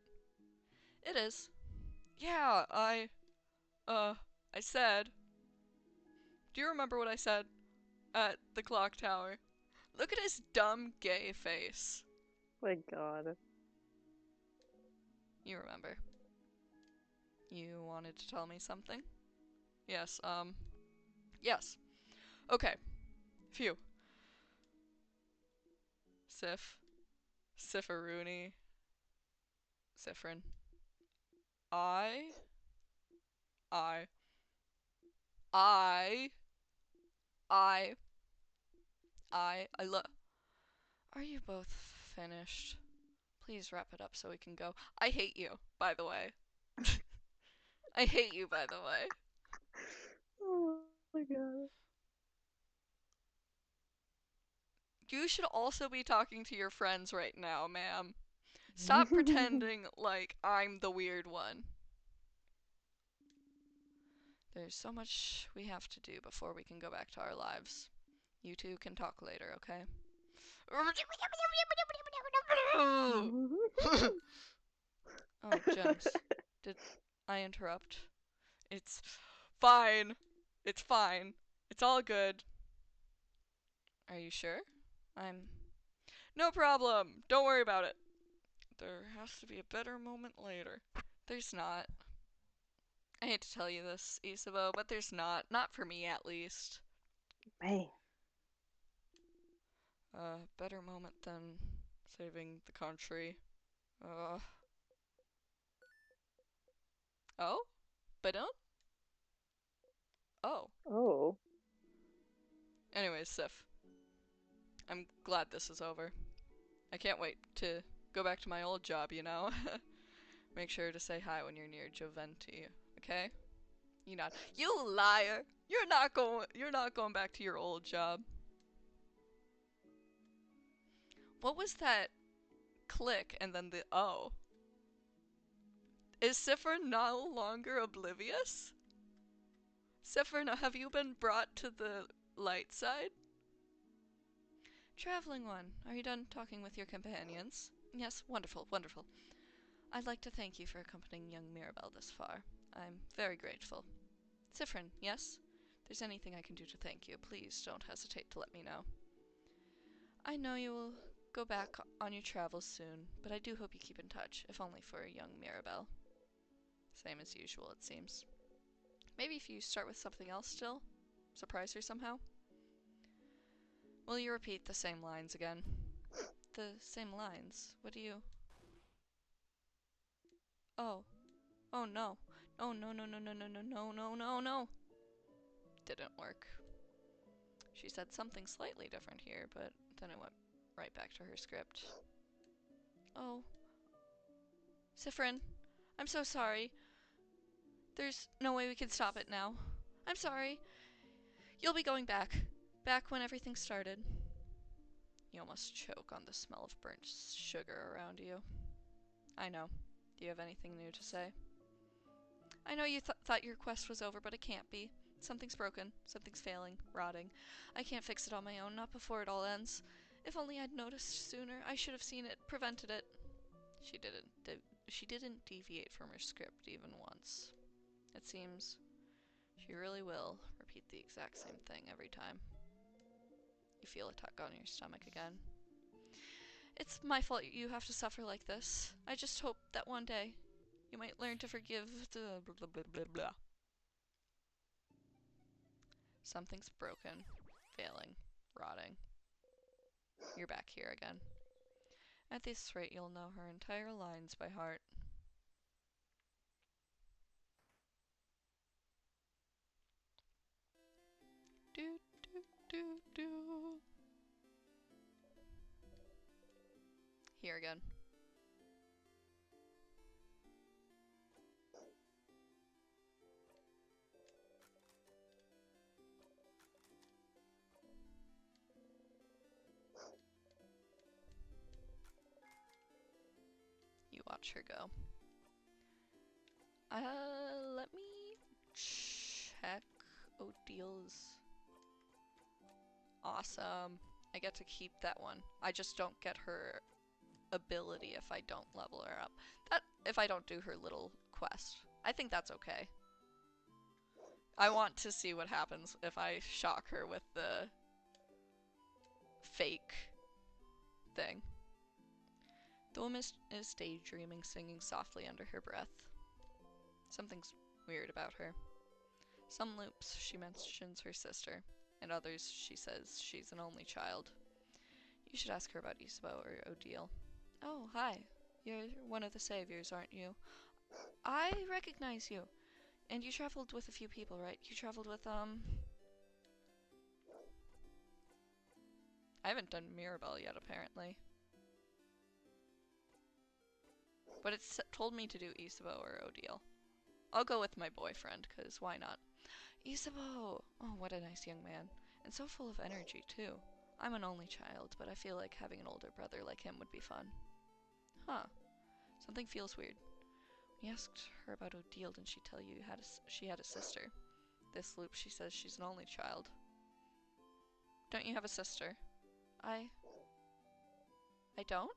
It is. Yeah, I said... Do you remember what I said at the clock tower? Look at his dumb gay face. My god. You remember. You wanted to tell me something? Yes, yes. Okay. Phew. Sif. Sifferoony. Siffrin. I love. Are you both finished? Please wrap it up so we can go. I hate you, by the way. I hate you, by the way. Oh my god. You should also be talking to your friends right now, ma'am. Stop pretending like I'm the weird one. There's so much we have to do before we can go back to our lives. You two can talk later, okay? Oh, Gems. Did I interrupt? It's fine. It's fine. It's all good. Are you sure? No problem. Don't worry about it. There has to be a better moment later. There's not. I hate to tell you this, Isabeau, but there's not. Not for me, at least. Man. Better moment than saving the country. Oh? But don't? Oh. Oh. Anyways, Sif. I'm glad this is over. I can't wait to go back to my old job, you know? Make sure to say hi when you're near Joventi, okay? You nod. You liar! You're not going back to your old job. What was that click and then the oh? Is Siffer no longer oblivious? Siffer, now have you been brought to the light side? Traveling one, are you done talking with your companions? Yes, wonderful, wonderful. I'd like to thank you for accompanying young Mirabelle this far. I'm very grateful. Siffrin, yes? If there's anything I can do to thank you, please don't hesitate to let me know. I know you will go back on your travels soon, but I do hope you keep in touch, if only for young Mirabelle. Same as usual, it seems. Maybe if you start with something else still? Surprise her somehow? Will you repeat the same lines again? The same lines? What do you... Oh. Oh no. Oh no no no no no no no no no no. Didn't work. She said something slightly different here, but then it went right back to her script. Oh. Siffrin, I'm so sorry. There's no way we can stop it now. I'm sorry. You'll be going back. Back when everything started. You almost choke on the smell of burnt sugar around you. I know. Do you have anything new to say? I know you thought your quest was over, but it can't be. Something's broken. Something's failing. Rotting. I can't fix it on my own, not before it all ends. If only I'd noticed sooner, I should have seen it, prevented it. She didn't deviate from her script even once. It seems she really will repeat the exact same thing every time. You feel a tug on your stomach again. It's my fault you have to suffer like this. I just hope that one day you might learn to forgive the blah blah blah blah blah. Something's broken, failing, rotting. You're back here again. At this rate, you'll know her entire lines by heart. Do do do do. Here again. You watch her go. Let me check Odil's. Awesome. I get to keep that one. I just don't get her ability if I don't level her up. If I don't do her little quest. I think that's okay. I want to see what happens if I shock her with the fake thing. The woman is daydreaming, singing softly under her breath. Something's weird about her. Some loops she mentions her sister, and others she says she's an only child. You should ask her about Isabeau or Odile. Oh, hi. You're one of the saviors, aren't you? I recognize you. And you traveled with a few people, right? You traveled with, I haven't done Mirabelle yet, apparently. But it's told me to do Isabeau or Odile. I'll go with my boyfriend, cause why not? Isabeau! Oh, what a nice young man. And so full of energy, too. I'm an only child, but I feel like having an older brother like him would be fun. Huh. Something feels weird. When you asked her about Odile, didn't she tell you she had a sister? This loop, she says she's an only child. Don't you have a sister? I don't?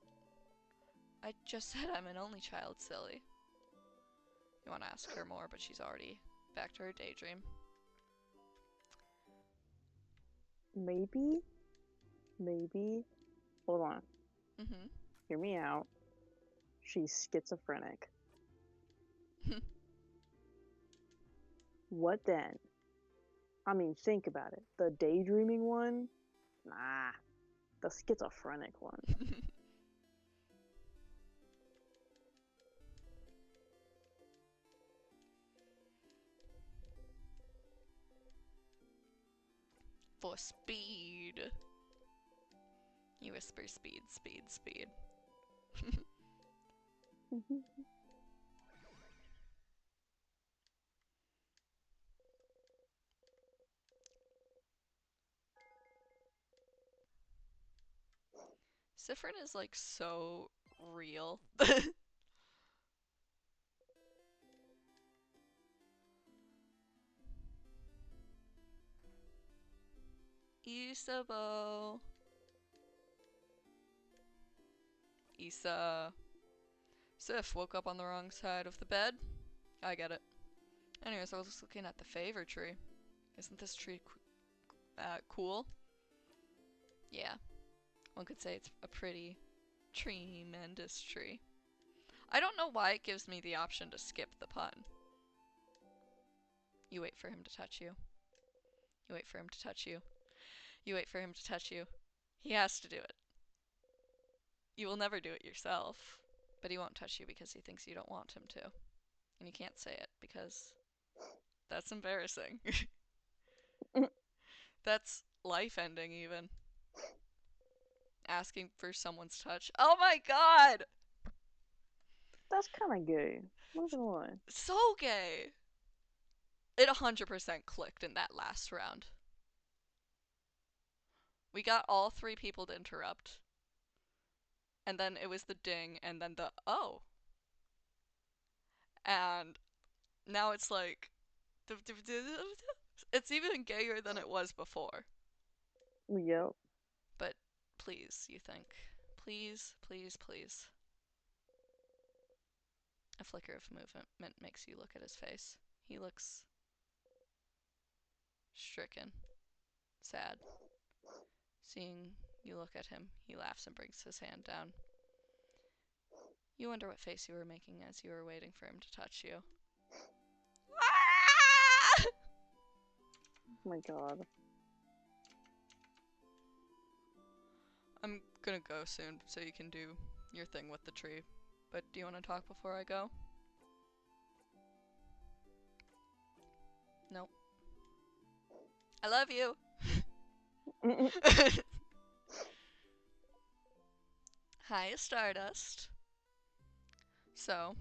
I just said I'm an only child, silly. You want to ask her more, but she's already back to her daydream. Maybe. Hold on. Mm-hmm. Hear me out. She's schizophrenic. What then? I mean, think about it. The daydreaming one? Nah. The schizophrenic one. For speed. You whisper speed, speed, speed. Siffrin is like so real. Isabo. Isa. Sif woke up on the wrong side of the bed. I get it. Anyways, I was just looking at the favor tree. Isn't this tree cool? Yeah. One could say it's a pretty tremendous tree. I don't know why it gives me the option to skip the pun. You wait for him to touch you. You wait for him to touch you. You wait for him to touch you. He has to do it. You will never do it yourself, but he won't touch you because he thinks you don't want him to. And you can't say it because that's embarrassing. That's life-ending even. Asking for someone's touch. Oh my god! That's kind of gay. Not gonna lie. So gay! It 100% clicked in that last round. We got all 3 people to interrupt. And then it was the ding, and then the oh. And now it's like... It's even gayer than it was before. Yep. But please, you think. Please, please, please. A flicker of movement makes you look at his face. He looks stricken, sad. Seeing you look at him, he laughs and brings his hand down. You wonder what face you were making as you were waiting for him to touch you. Ah! Oh my god. I'm gonna go soon, so you can do your thing with the tree. But do you want to talk before I go? Nope. I love you! Hi, Stardust. So,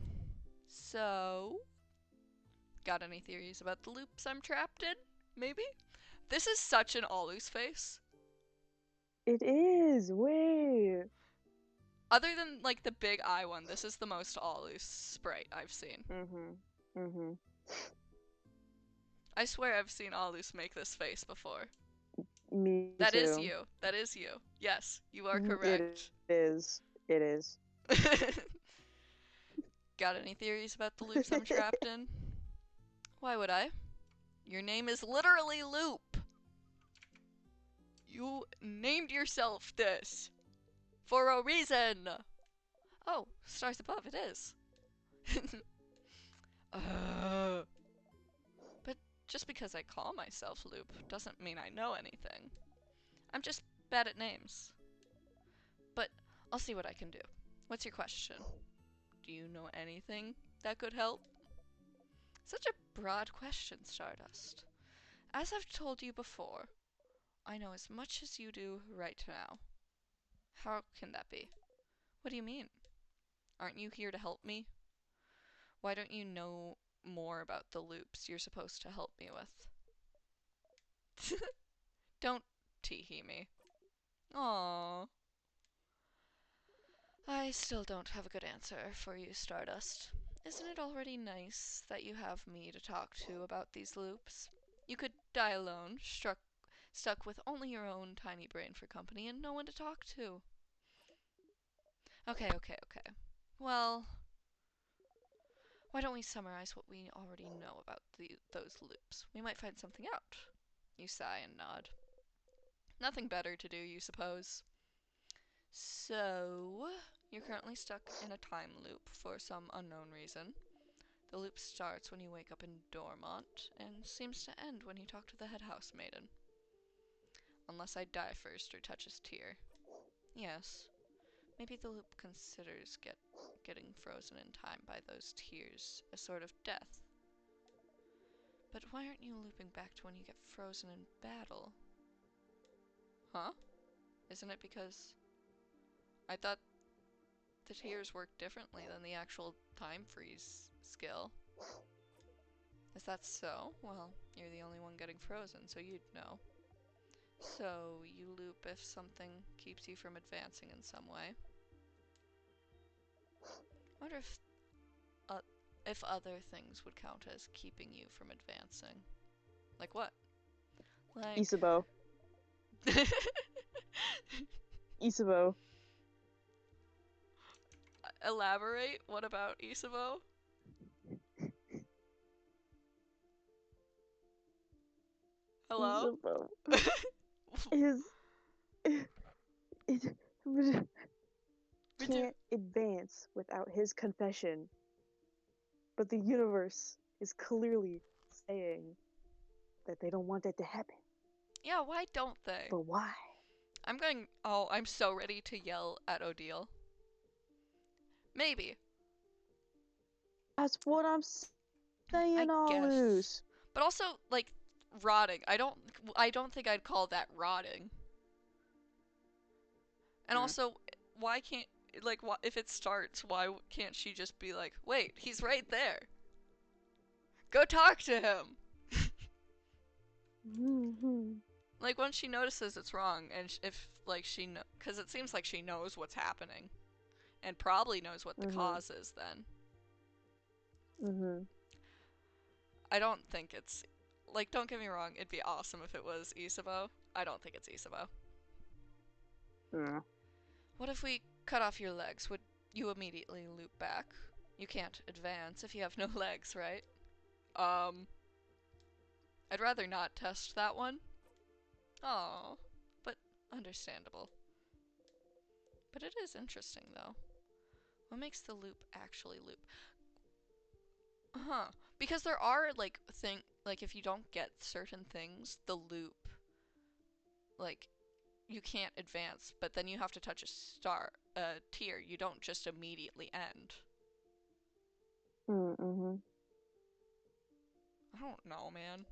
got any theories about the loops I'm trapped in? Maybe? This is such an Alus face. It is. Wait. Other than, like, the big eye one, this is the most Alus sprite I've seen. I swear I've seen Alus make this face before. Me That too. is you. That is you. Yes, you are correct. It is. It is. Got any theories about the loops I'm trapped in? Why would I? Your name is literally Loop. You named yourself this. For a reason. Oh, stars above, it is. But just because I call myself Loop doesn't mean I know anything. I'm just bad at names. But I'll see what I can do. What's your question? Do you know anything that could help? Such a broad question, Stardust. As I've told you before, I know as much as you do right now. How can that be? What do you mean? Aren't you here to help me? Why don't you know more about the loops you're supposed to help me with? Don't tee-hee me. Aww. I still don't have a good answer for you, Stardust. Isn't it already nice that you have me to talk to about these loops? You could die alone, stuck with only your own tiny brain for company and no one to talk to. Okay. Well, why don't we summarize what we already know about those loops? We might find something out. You sigh and nod. Nothing better to do, you suppose? So, you're currently stuck in a time loop for some unknown reason. The loop starts when you wake up in Dormont and seems to end when you talk to the head house maiden. Unless I die first or touch his tear. Yes, maybe the loop considers getting frozen in time by those tears a sort of death. But why aren't you looping back to when you get frozen in battle? Huh? Isn't it because I thought the tears work differently than the actual time freeze skill? Is that so? Well, you're the only one getting frozen, so you'd know. So, you loop if something keeps you from advancing in some way. I wonder if other things would count as keeping you from advancing. Like what? Like... Isabeau. Isabeau. Elaborate? What about Isabeau? Hello? Isabeau is it can't advance without his confession. But the universe is clearly saying that they don't want that to happen. Yeah, why don't they? But why? I'm so ready to yell at Odile. Maybe. That's what I'm saying, I guess. Alus. But also, like, rotting. I don't think I'd call that rotting. And also, why can't, like, if it starts, why can't she just be like, wait, he's right there. Go talk to him. Like, once she notices it's wrong, and if, like, because it seems like she knows what's happening. And probably knows what the cause is then. I don't think it's, like, don't get me wrong, it'd be awesome if it was Isabeau. I don't think it's Isabeau. What if we cut off your legs? Would you immediately loop back? You can't advance if you have no legs, right? I'd rather not test that one. Oh, but understandable. But it is interesting, though. What makes the loop actually loop? Huh. Because there are, like, if you don't get certain things, the loop, like, you can't advance, but then you have to touch a tier. You don't just immediately end. I don't know, man.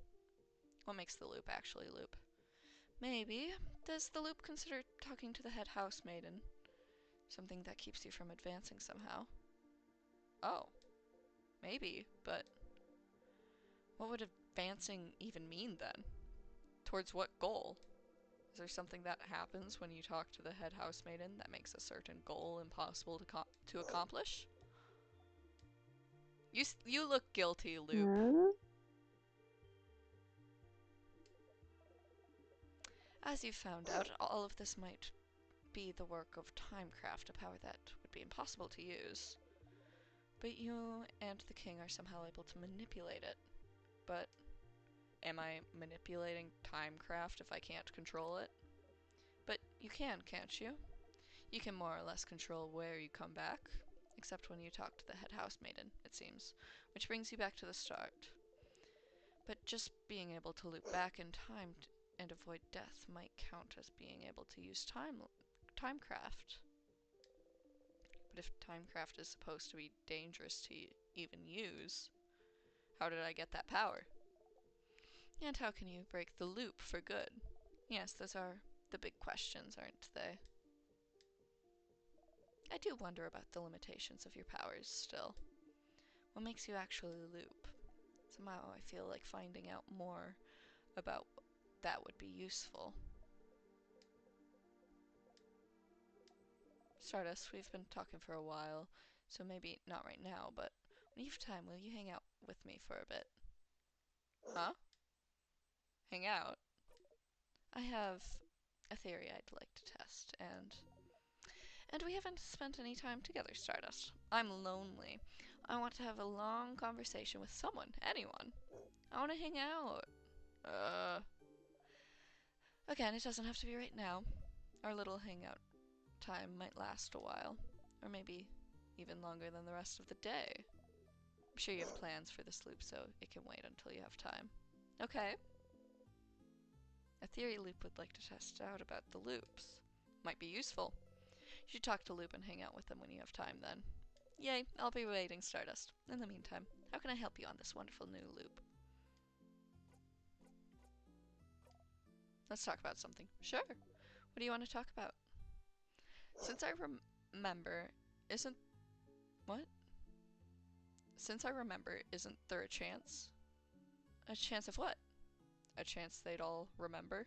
What makes the loop actually loop? Maybe. Does the loop consider talking to the head house maiden? Something that keeps you from advancing somehow. Oh. Maybe, but what would advancing even mean then? Towards what goal? Is there something that happens when you talk to the head house maiden that makes a certain goal impossible to accomplish? You look guilty, Loop. As you've found out, all of this might be the work of Timecraft, a power that would be impossible to use. But you and the king are somehow able to manipulate it. But am I manipulating Timecraft if I can't control it? But you can, can't you? You can more or less control where you come back, except when you talk to the head house maiden, it seems, which brings you back to the start. But just being able to loop back in time and avoid death might count as being able to use Timecraft. But if Timecraft is supposed to be dangerous to even use, how did I get that power? And how can you break the loop for good? Yes, those are the big questions, aren't they? I do wonder about the limitations of your powers still. What makes you actually loop? Somehow I feel like finding out more about that would be useful. Stardust, we've been talking for a while, so maybe not right now, but when you have time, will you hang out with me for a bit? Huh? Hang out? I have a theory I'd like to test, and we haven't spent any time together, Stardust. I'm lonely. I want to have a long conversation with someone, anyone. I want to hang out. Again, it doesn't have to be right now. Our little hangout time might last a while, or maybe even longer than the rest of the day. I'm sure you have plans for this loop, so it can wait until you have time. Okay. A theory Loop would like to test out about the loops. Might be useful. You should talk to Loop and hang out with them when you have time then. Yay, I'll be waiting, Stardust. In the meantime, how can I help you on this wonderful new loop? Let's talk about something. Sure. What do you want to talk about? Since I remember, isn't... What? Since I remember, isn't there a chance? A chance of what? A chance they'd all remember?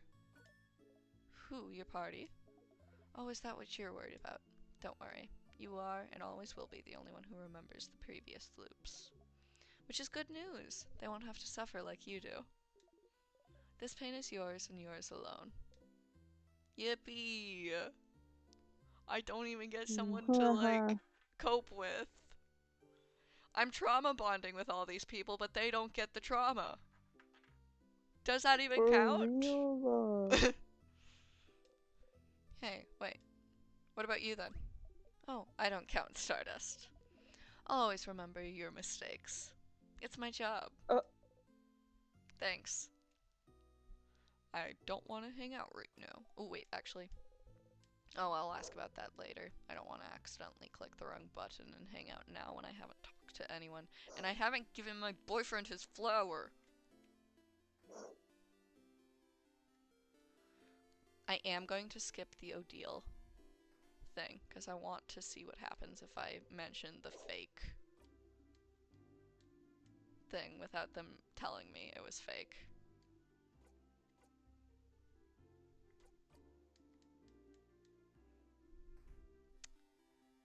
Who, your party? Oh, is that what you're worried about? Don't worry. You are, and always will be, the only one who remembers the previous loops. Which is good news. They won't have to suffer like you do. This pain is yours, and yours alone. Yippee! I don't even get someone to, like, cope with. I'm trauma bonding with all these people, but they don't get the trauma. Does that even count? Real, Hey, wait. What about you then? Oh, I don't count, Stardust. I'll always remember your mistakes. It's my job. Thanks. I don't want to hang out right now. Oh, wait, actually. Oh, I'll ask about that later. I don't want to accidentally click the wrong button and hang out now when I haven't talked to anyone. And I haven't given my boyfriend his flower. I am going to skip the Odile thing, because I want to see what happens if I mention the fake thing without them telling me it was fake.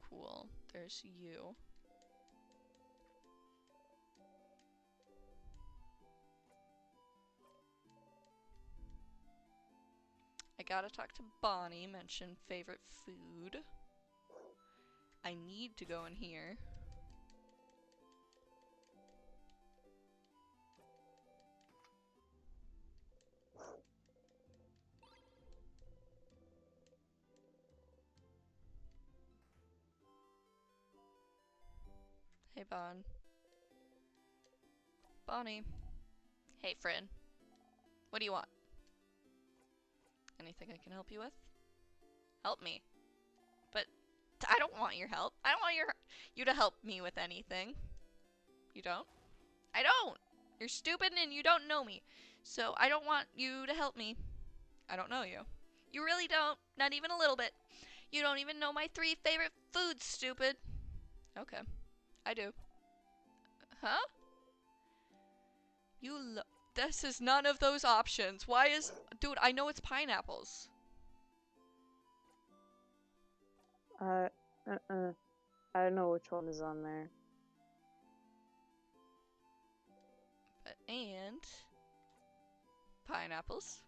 Cool. There's you. I gotta talk to Bonnie, mention favorite food. I need to go in here. Hey, Bonnie. Hey, friend. What do you want? Anything I can help you with? Help me. But I don't want your help. I don't want you to help me with anything. You don't? I don't! You're stupid and you don't know me. So I don't want you to help me. I don't know you. You really don't. Not even a little bit. You don't even know my 3 favorite foods, stupid. Okay. I do. Huh? This is none of those options. Why is... Dude, I know it's pineapples. I don't know which one is on there. And... pineapples.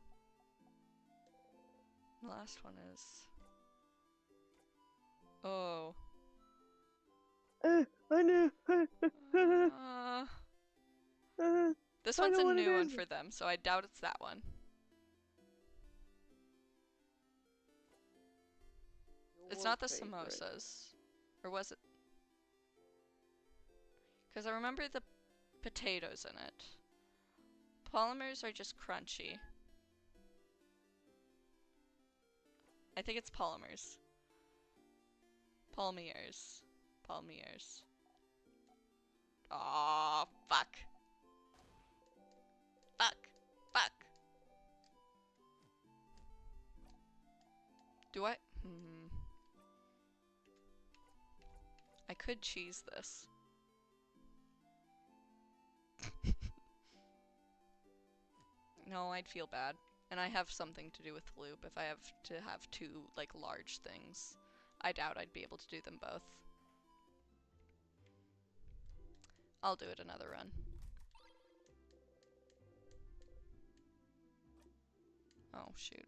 The last one is... Oh. I know. This I one's know a what it new one is. for them, so I doubt it's that one. It's not the samosas. Or was it? Because I remember the potatoes in it. Polymers are just crunchy. I think it's polymers. Palmiers. Palmiers. Aw, fuck. Fuck. Fuck. Do I? I could cheese this. No, I'd feel bad. And I have something to do with loop if I have to have 2, like, large things. I doubt I'd be able to do them both. I'll do it another run. Oh, shoot.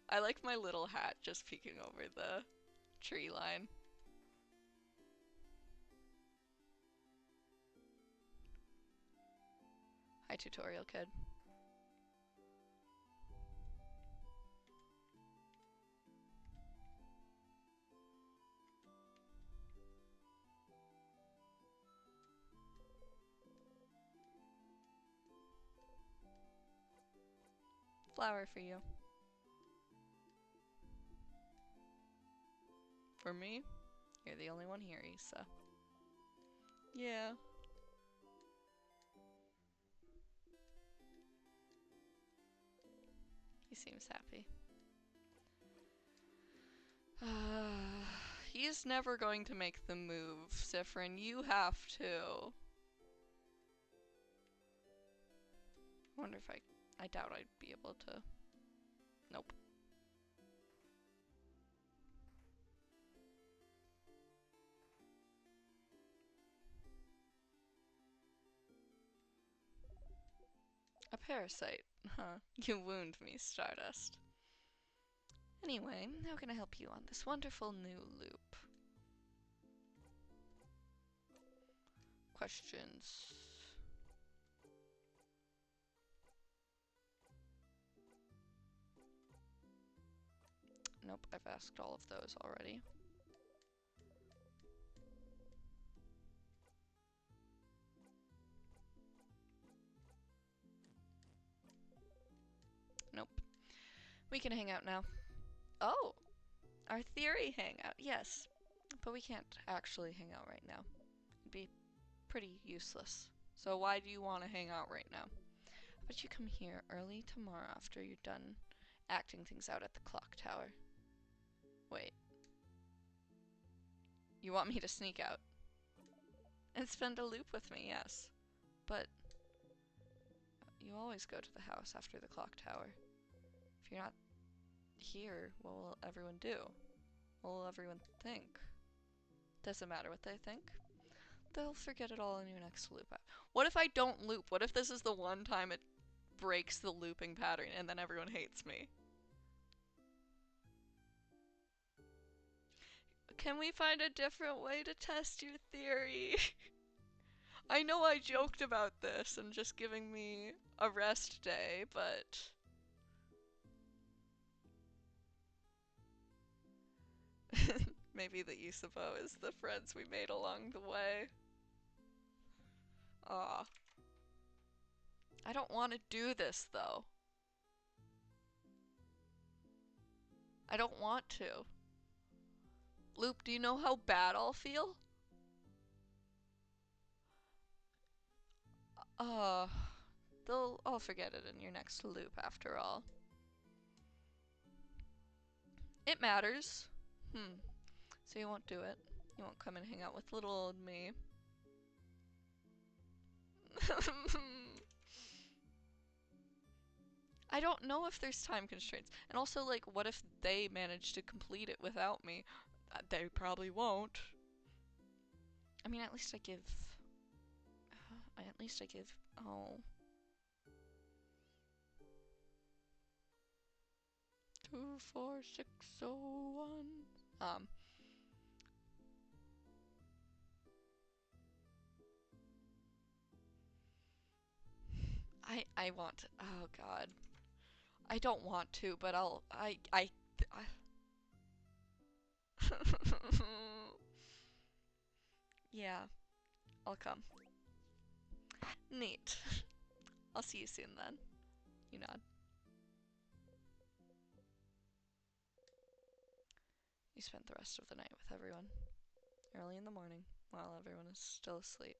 I like my little hat just peeking over the tree line. Hi, tutorial kid. Flower for you. For me, you're the only one here, Issa. Yeah. He seems happy. He's never going to make the move, Siffrin. You have to. I wonder if I doubt I'd be able to. Nope. A parasite. Huh. You wound me, Stardust. Anyway, how can I help you on this wonderful new loop? Questions? Nope, I've asked all of those already. Nope. We can hang out now. Oh! Our theory hangout, yes. But we can't actually hang out right now. It'd be pretty useless. So why do you want to hang out right now? But you come here early tomorrow after you're done acting things out at the clock tower. Wait. You want me to sneak out? And spend a loop with me, yes. But you always go to the house after the clock tower. If you're not here, what will everyone do? What will everyone think? Doesn't matter what they think. They'll forget it all in your next loop. What if I don't loop? What if this is the one time it breaks the looping pattern and then everyone hates me? Can we find a different way to test your theory? I know I joked about this and just giving me a rest day, but... Maybe the Isabo is the friends we made along the way. Aw. I don't want to do this, though. I don't want to. Loop, do you know how bad I'll feel? I'll forget it in your next loop after all. It matters. So you won't do it. You won't come and hang out with little old me. I don't know if there's time constraints. And also, like, what if they manage to complete it without me? They probably won't. I mean, at least I give... Oh. 24601. I want to, oh god. I don't want to, but yeah, I'll come. Neat. I'll see you soon then. You nod. You spent the rest of the night with everyone. Early in the morning, while everyone is still asleep,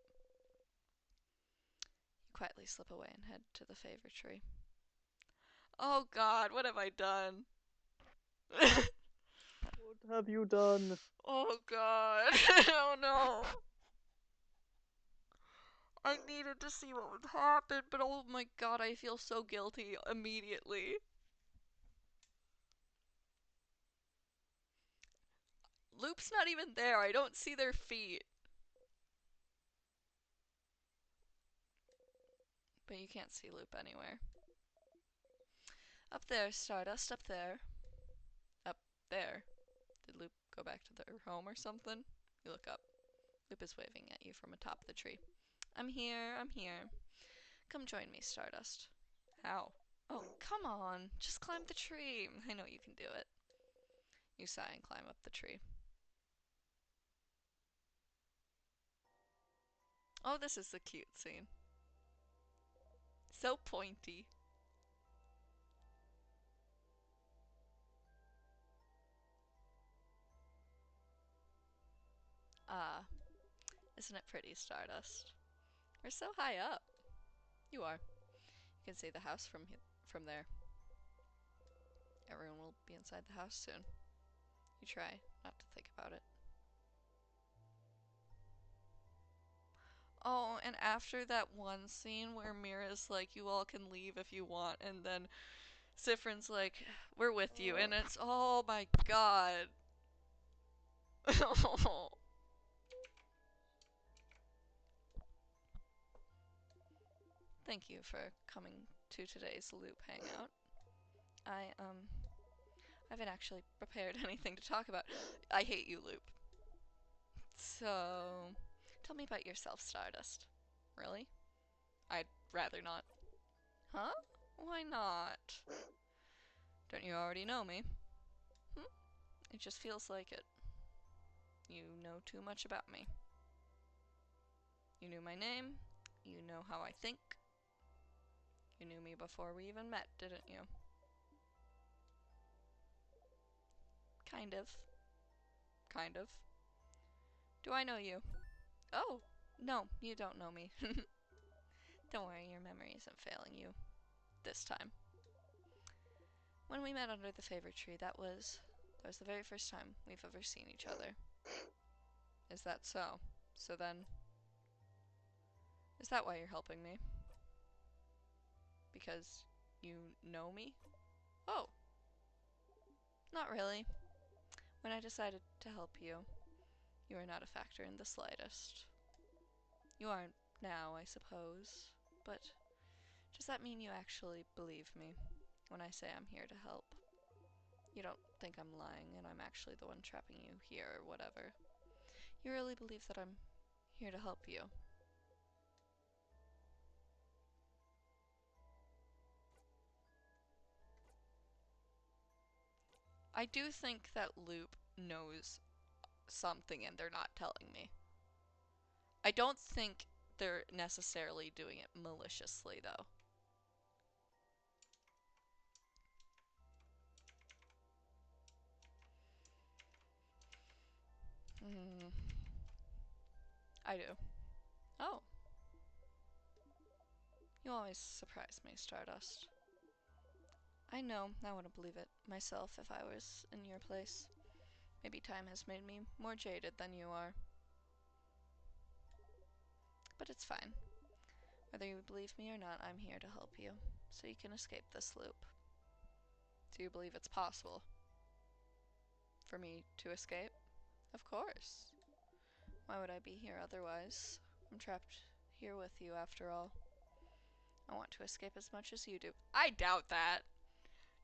you quietly slip away and head to the favor tree. Oh god, what have I done? What have you done? Oh god. Oh no. I needed to see what would happen, but oh my god, I feel so guilty immediately. Loop's not even there. I don't see their feet. But you can't see Loop anywhere. Up there, Stardust, up there. Up there. Did Loop go back to their home or something? You look up. Loop is waving at you from atop the tree. I'm here, I'm here. Come join me, Stardust. How? Oh, come on. Just climb the tree. I know you can do it. You sigh and climb up the tree. Oh, this is the cute scene. So pointy. Ah, isn't it pretty, Stardust? We're so high up. You are. You can see the house from there. Everyone will be inside the house soon. You try not to think about it. Oh, and after that one scene where Mira's like, you all can leave if you want, and then Sifrin's like, we're with you, and it's, oh my god. Thank you for coming to today's Loop hangout. I haven't actually prepared anything to talk about. I hate you, Loop. So, tell me about yourself, Stardust. Really? I'd rather not. Huh? Why not? Don't you already know me? Hm? It just feels like it. You know too much about me. You knew my name. You know how I think. You knew me before we even met, didn't you? Kind of. Kind of. Do I know you? Oh, no, you don't know me. Don't worry, your memory isn't failing you. This time. When we met under the favorite tree, that was the very first time we've ever seen each other. Is that so? So then, is that why you're helping me? Because you know me? Oh, not really. When I decided to help you, you were not a factor in the slightest. You aren't now, I suppose, but does that mean you actually believe me when I say I'm here to help? You don't think I'm lying and I'm actually the one trapping you here or whatever. You really believe that I'm here to help you. I do think that Loop knows something and they're not telling me. I don't think they're necessarily doing it maliciously, though. Hmm. I do. Oh. You always surprise me, Stardust. I know, I wouldn't believe it myself if I was in your place. Maybe time has made me more jaded than you are. But it's fine. Whether you believe me or not, I'm here to help you, so you can escape this loop. Do you believe it's possible for me to escape? Of course. Why would I be here otherwise? I'm trapped here with you after all. I want to escape as much as you do. I doubt that.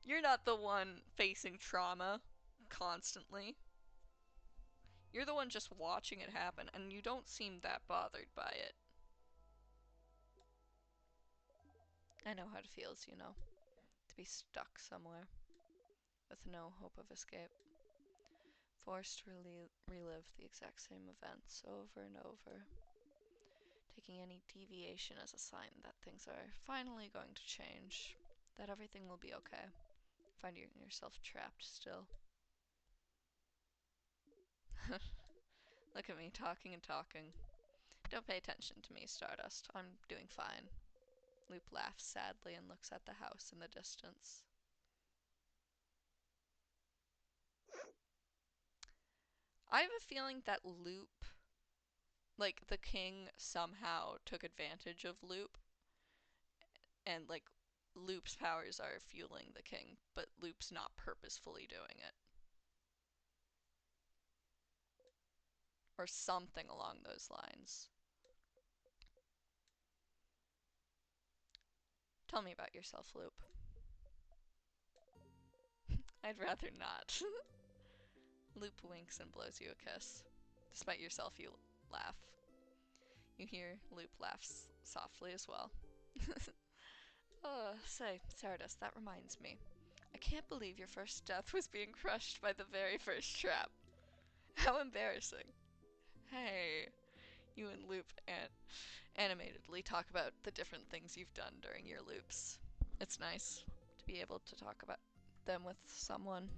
You're not the one facing trauma constantly. You're the one just watching it happen, and you don't seem that bothered by it. I know how it feels, you know, to be stuck somewhere with no hope of escape. Forced to relive the exact same events over and over. Taking any deviation as a sign that things are finally going to change. That everything will be okay. Finding yourself trapped still. Look at me, talking and talking. Don't pay attention to me, Stardust. I'm doing fine. Loop laughs sadly and looks at the house in the distance. I have a feeling that Loop, like, the king somehow took advantage of Loop, and, like, Loop's powers are fueling the king, but Loop's not purposefully doing it. Or something along those lines. Tell me about yourself, Loop. I'd rather not. Loop winks and blows you a kiss. Despite yourself, you laugh. You hear Loop laughs softly as well. Oh, say, Stardust, that reminds me. I can't believe your first death was being crushed by the very first trap. How embarrassing. Hey. You and Loop animatedly talk about the different things you've done during your loops. It's nice to be able to talk about them with someone.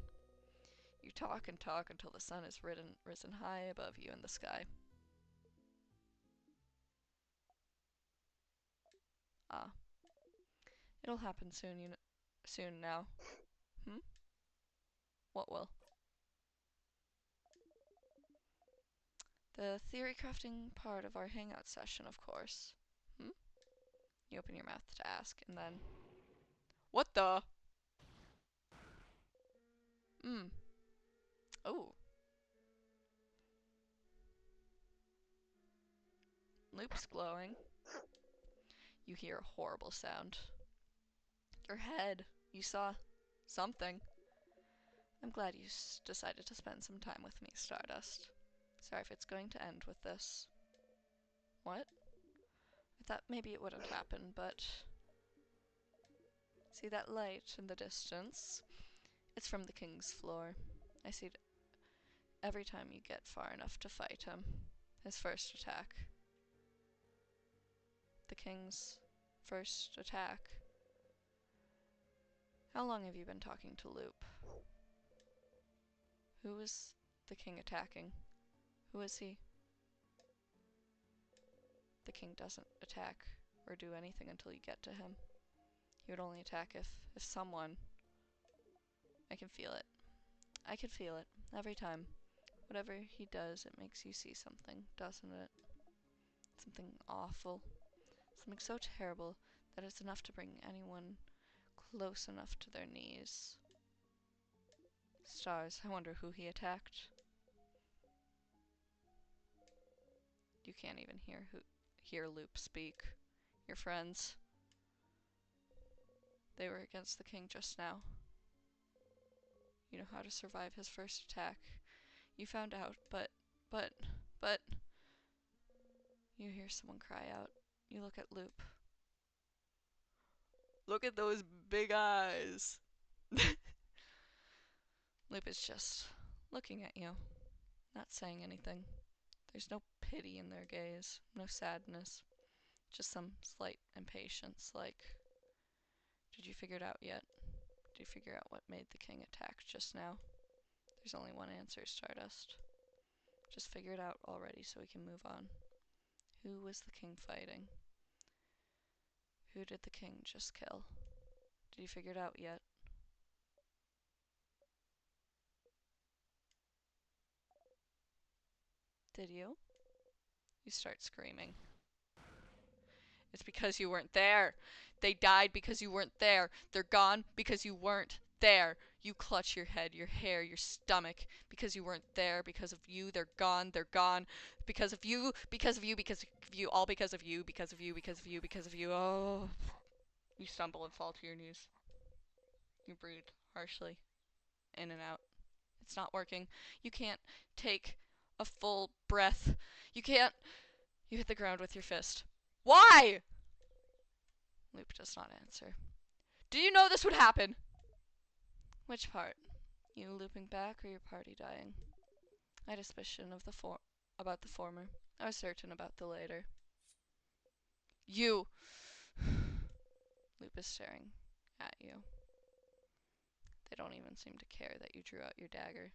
You talk and talk until the sun is risen high above you in the sky. Ah. It'll happen soon, soon now. What will? The theory crafting part of our hangout session, of course. You open your mouth to ask, and then... What the? Oh. Loop's glowing. You hear a horrible sound. Your head. You saw something. I'm glad you decided to spend some time with me, Stardust. Sorry if it's going to end with this. What? I thought maybe it wouldn't happen, but... See that light in the distance? It's from the king's floor. I see it every time you get far enough to fight him. His first attack. The king's first attack. How long have you been talking to Loop? Who is the king attacking? Who is he? The king doesn't attack or do anything until you get to him. He would only attack if someone... I can feel it. I can feel it. Every time. Whatever he does, it makes you see something, doesn't it? Something awful. Something so terrible that it's enough to bring anyone close enough to their knees. Stars, I wonder who he attacked. You can't even hear Loop speak. Your friends. They were against the king just now. You know how to survive his first attack. You found out, but... You hear someone cry out. You look at Loop. Look at those big eyes! Loop is just looking at you, not saying anything. There's no pity in their gaze, no sadness, just some slight impatience, like, did you figure it out yet? Did you figure out what made the king attack just now? There's only one answer, Stardust. Just figure it out already so we can move on. Who was the king fighting? Who did the king just kill? Did you figure it out yet? Did you? You start screaming. It's because you weren't there. They died because you weren't there. They're gone because you weren't there. You clutch your head, your hair, your stomach, because you weren't there, because of you, they're gone, because of you, because of you, because of you, all because of you, because of you, because of you, because of you. Oh. You stumble and fall to your knees. You breathe harshly, in and out. It's not working. You can't take a full breath. You can't. You hit the ground with your fist. Why? Loop does not answer. Do you know this would happen? Which part? You looping back or your party dying? I had a suspicion of about the former. I was certain about the later. You! Loop is staring at you. They don't even seem to care that you drew out your dagger.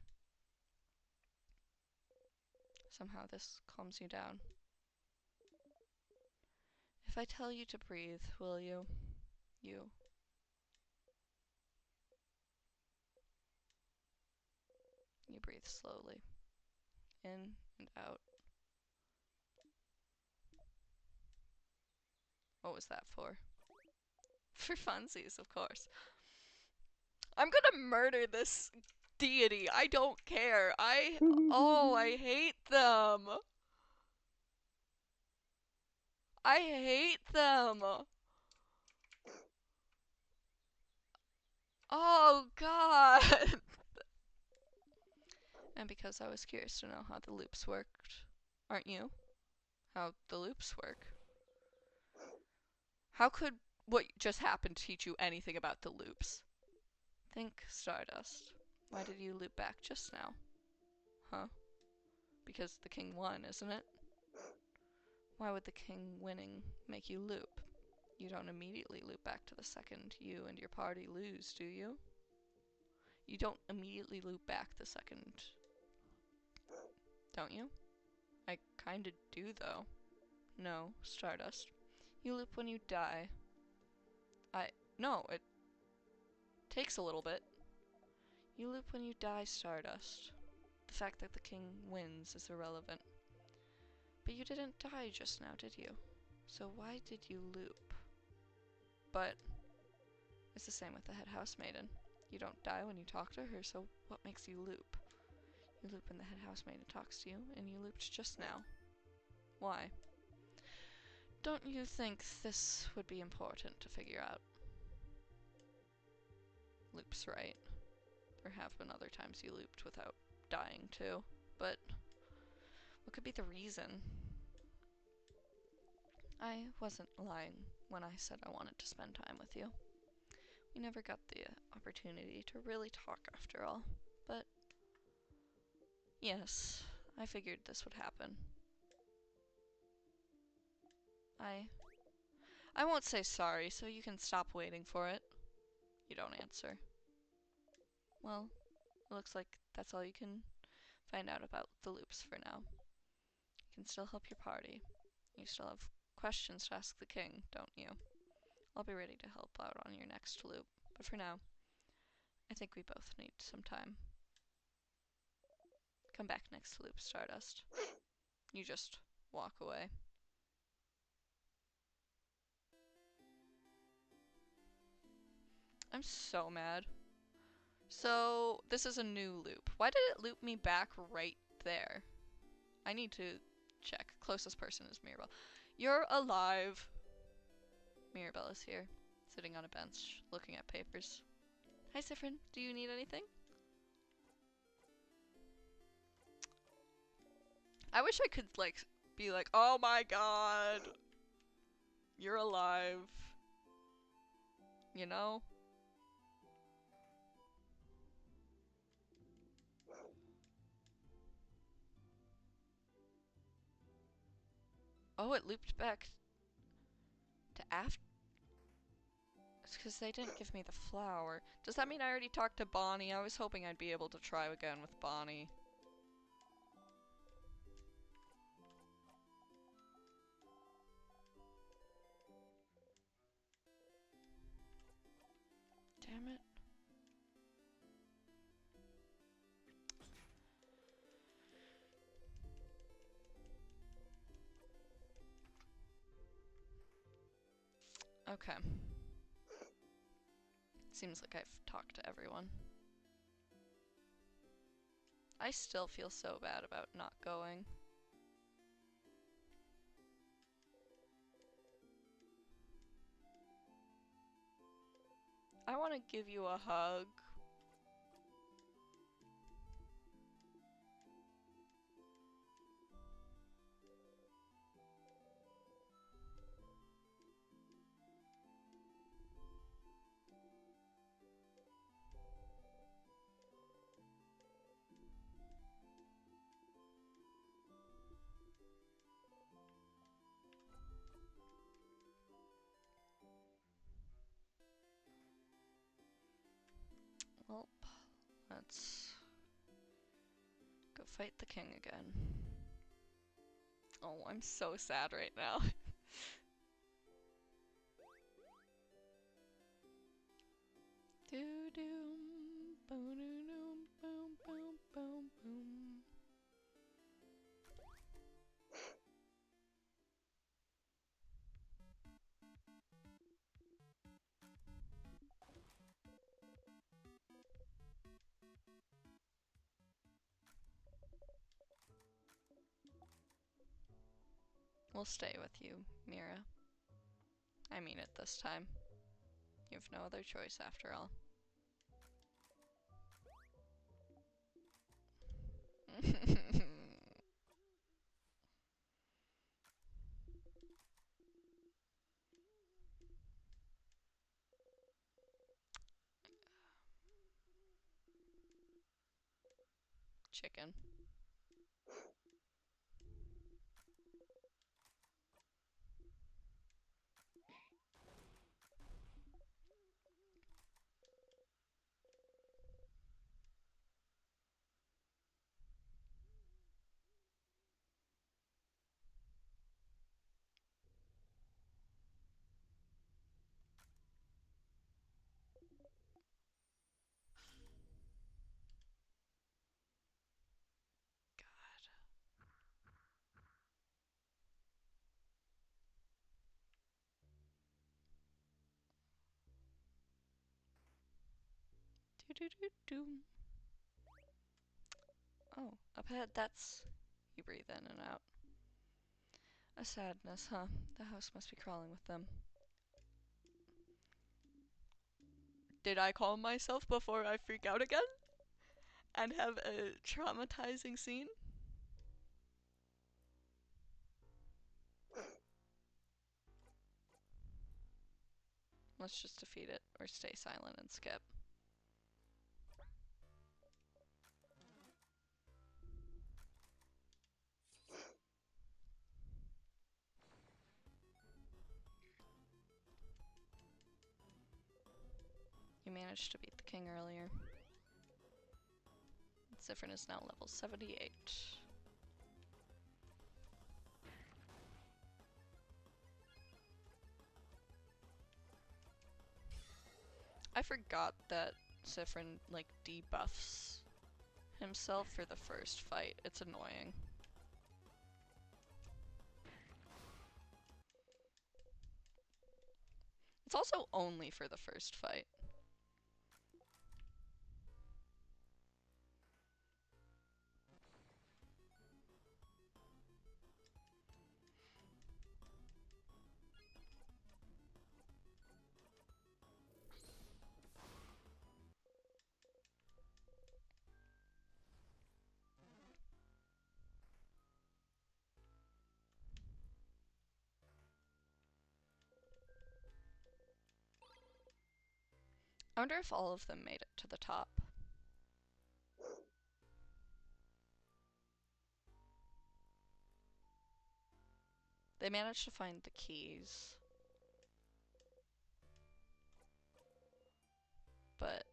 Somehow this calms you down. If I tell you to breathe, will you? You. You breathe slowly. in and out. What was that for? For funsies, of course. I'm gonna murder this deity. I don't care. Oh, I hate them. I hate them. Oh, God. And because I was curious to know how the loops worked, aren't you? How the loops work. How could what just happened teach you anything about the loops? Think, Stardust. Why did you loop back just now? Huh? Because the king won, isn't it? Why would the king winning make you loop? You don't immediately loop back to the second you and your party lose, do you? You don't immediately loop back the second, don't you? I kinda do, though. No, Stardust. You loop when you die. No, it takes a little bit. You loop when you die, Stardust. The fact that the king wins is irrelevant. But you didn't die just now, did you? So why did you loop? But it's the same with the head housemaiden. You don't die when you talk to her, so what makes you loop? You loop when the head housemaiden talks to you, and you looped just now. Why? Don't you think this would be important to figure out? Loops, right? There have been other times you looped without dying too, but what could be the reason? I wasn't lying when I said I wanted to spend time with you. We never got the opportunity to really talk after all, but yes, I figured this would happen. I won't say sorry, so you can stop waiting for it. You don't answer. Well, it looks like that's all you can find out about the loops for now. You can still help your party. You still have questions to ask the king, don't you? I'll be ready to help out on your next loop, but for now, I think we both need some time. Come back next loop, Stardust. You just walk away. I'm so mad. So, this is a new loop. Why did it loop me back right there? I need to check. Closest person is Mirabelle. You're alive. Mirabelle is here, sitting on a bench, looking at papers. Hi, Siffrin. Do you need anything? I wish I could, like, be like, oh my god, you're alive. You know? Oh, it looped back to after. It's because they didn't give me the flower. Does that mean I already talked to Bonnie? I was hoping I'd be able to try again with Bonnie. Damn it. Okay. Seems like I've talked to everyone. I still feel so bad about not going. I want to give you a hug. Well, let's go fight the king again. Oh, I'm so sad right now. Doo-doom, boom-doom, boom, boom, boom, boom. We'll stay with you, Mira. I mean it this time. You've no other choice after all. Chicken. Do-do-do-do. Oh, up ahead, that's... You breathe in and out. A sadness, huh? The house must be crawling with them. Did I calm myself before I freak out again? And have a traumatizing scene? Let's just defeat it, or stay silent and skip. You managed to beat the king earlier. Zifrin is now level 78. I forgot that Zifrin, like, debuffs himself for the first fight. It's annoying. It's also only for the first fight. I wonder if all of them made it to the top. They managed to find the keys. But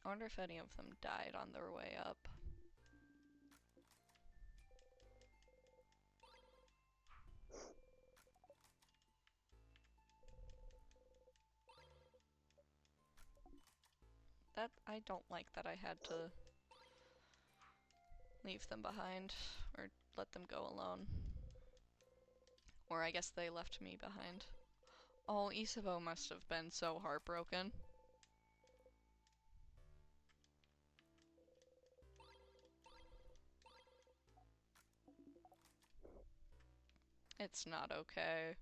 I wonder if any of them died on their way up. That, I don't like that I had to leave them behind, or let them go alone. Or I guess they left me behind. Oh, Isabeau must have been so heartbroken. It's not okay.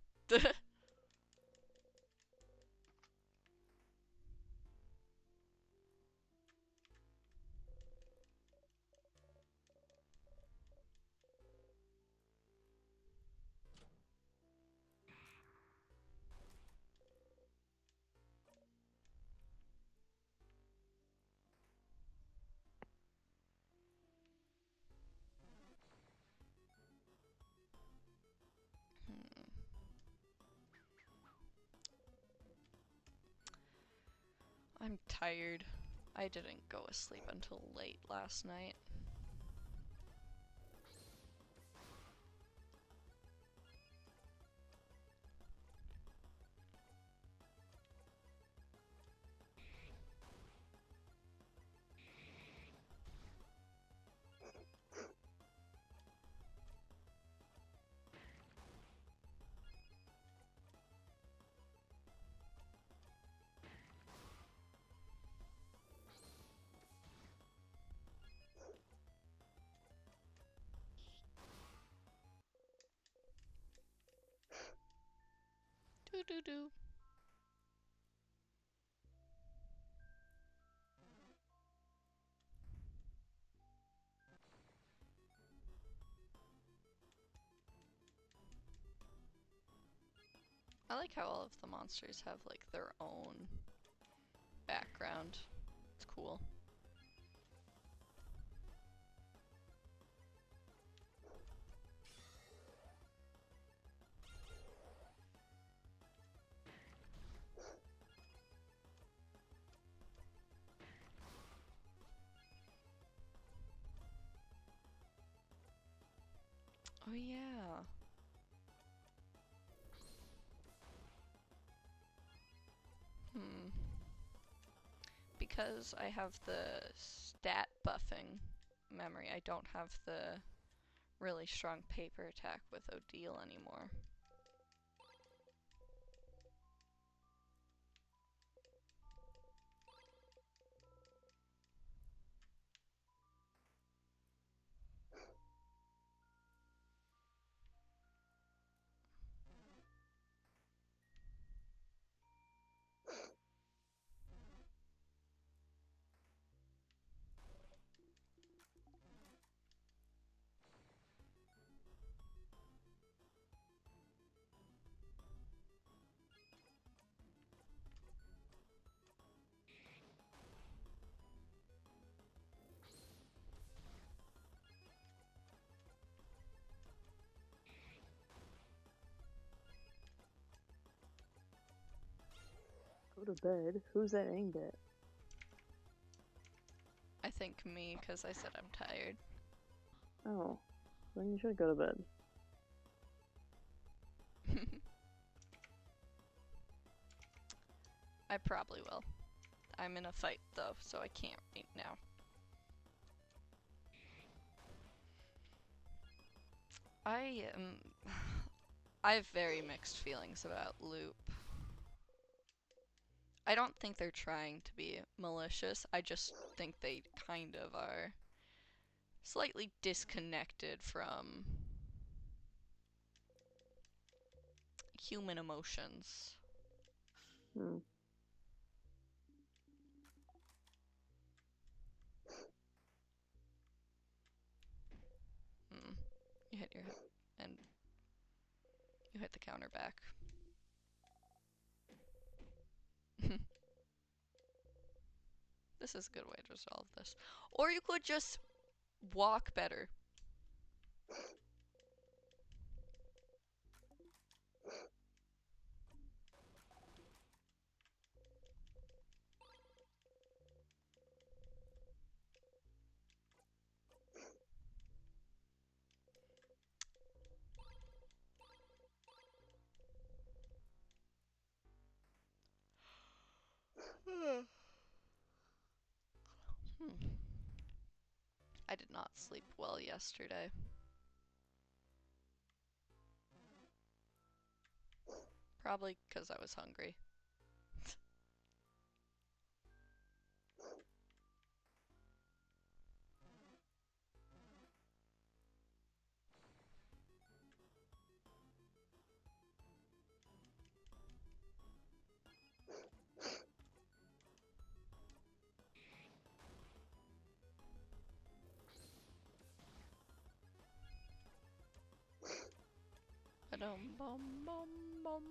I'm tired. I didn't go asleep until late last night. do do. I like how all of the monsters have like their own background. It's cool. Oh yeah. Because I have the stat buffing memory, I don't have the really strong paper attack with Odile anymore. Go to bed? Who's that aimed at? I think me, because I said I'm tired. Oh, then you should go to bed. I probably will. I'm in a fight though, so I can't right now. I have very mixed feelings about Loop. I don't think they're trying to be malicious. I just think they kind of are slightly disconnected from human emotions. Hmm. You hit your hit, and you hit the counter back. This is a good way to resolve this. Or you could just walk better. I did not sleep well yesterday. Probably because I was hungry. Ba-dum bum bum bum.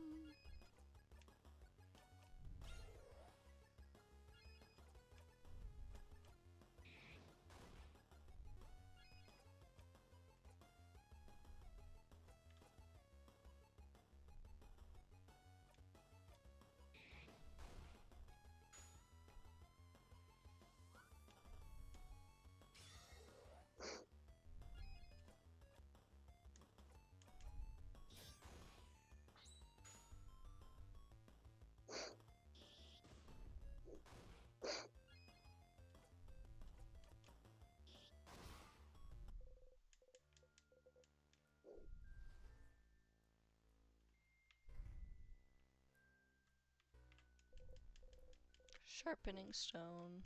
Sharpening stone.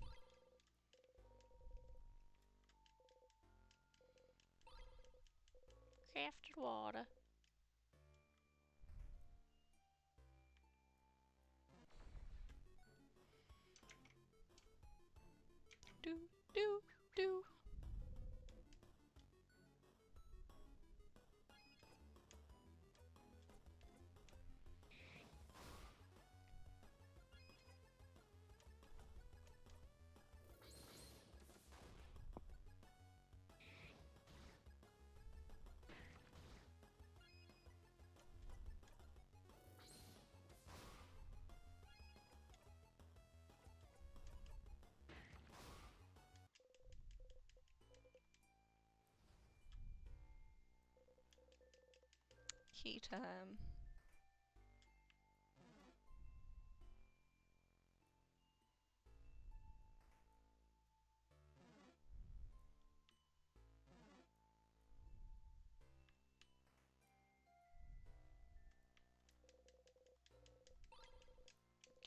Crafted water. Key time.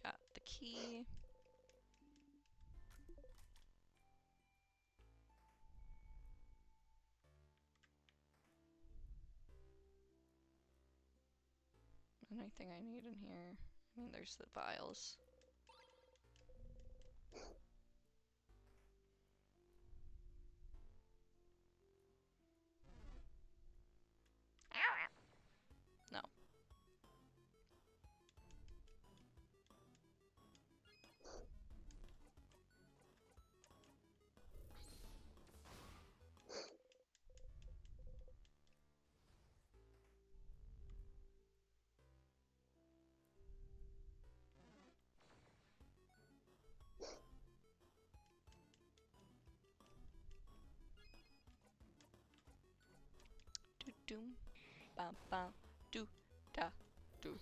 Got the key. Anything I need in here? I mean, there's the vials. No. Do doom, bam bam, do da do.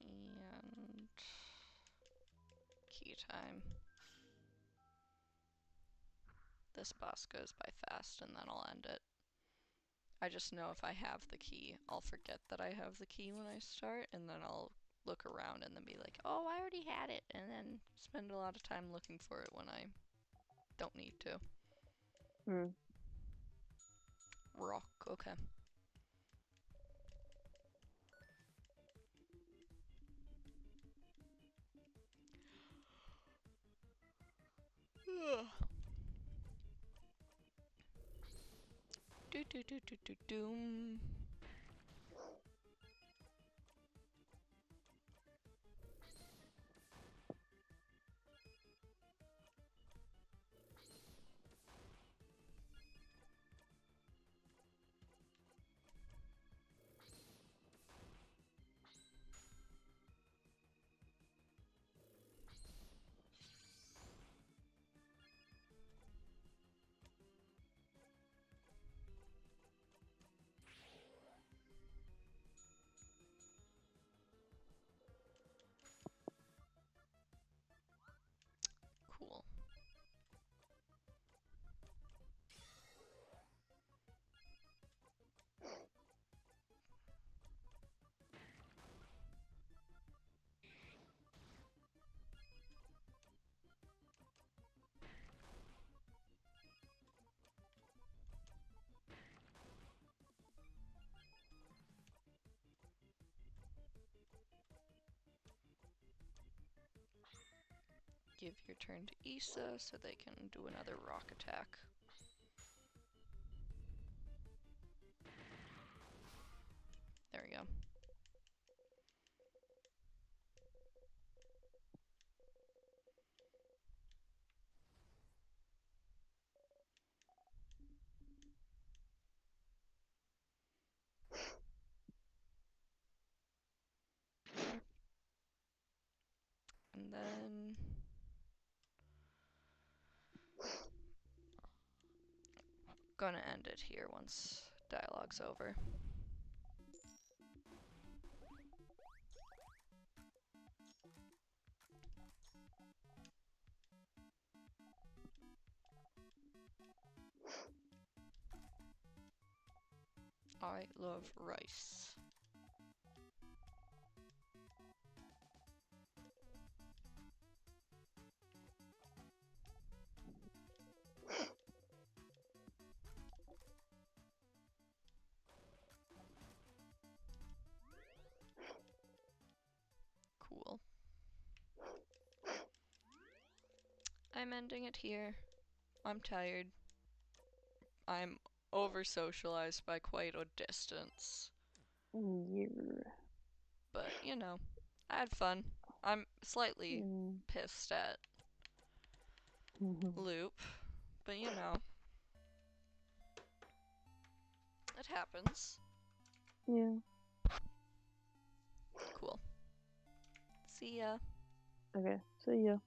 And key time. This boss goes by fast and then I'll end it. I just know if I have the key, I'll forget that I have the key when I start, and then I'll look around and then be like, oh, I already had it, and then spend a lot of time looking for it when I don't need to. Rock, okay. Do do do do do doom. Cool. Give your turn to Issa so they can do another rock attack. There we go. And then gonna end it here once dialogue's over. I love rice. I'm ending it here. I'm tired. I'm over socialized by quite a distance. Yeah. But, you know, I had fun. I'm slightly pissed at Loop, but you know, it happens. Yeah. Cool. See ya. Okay. See ya.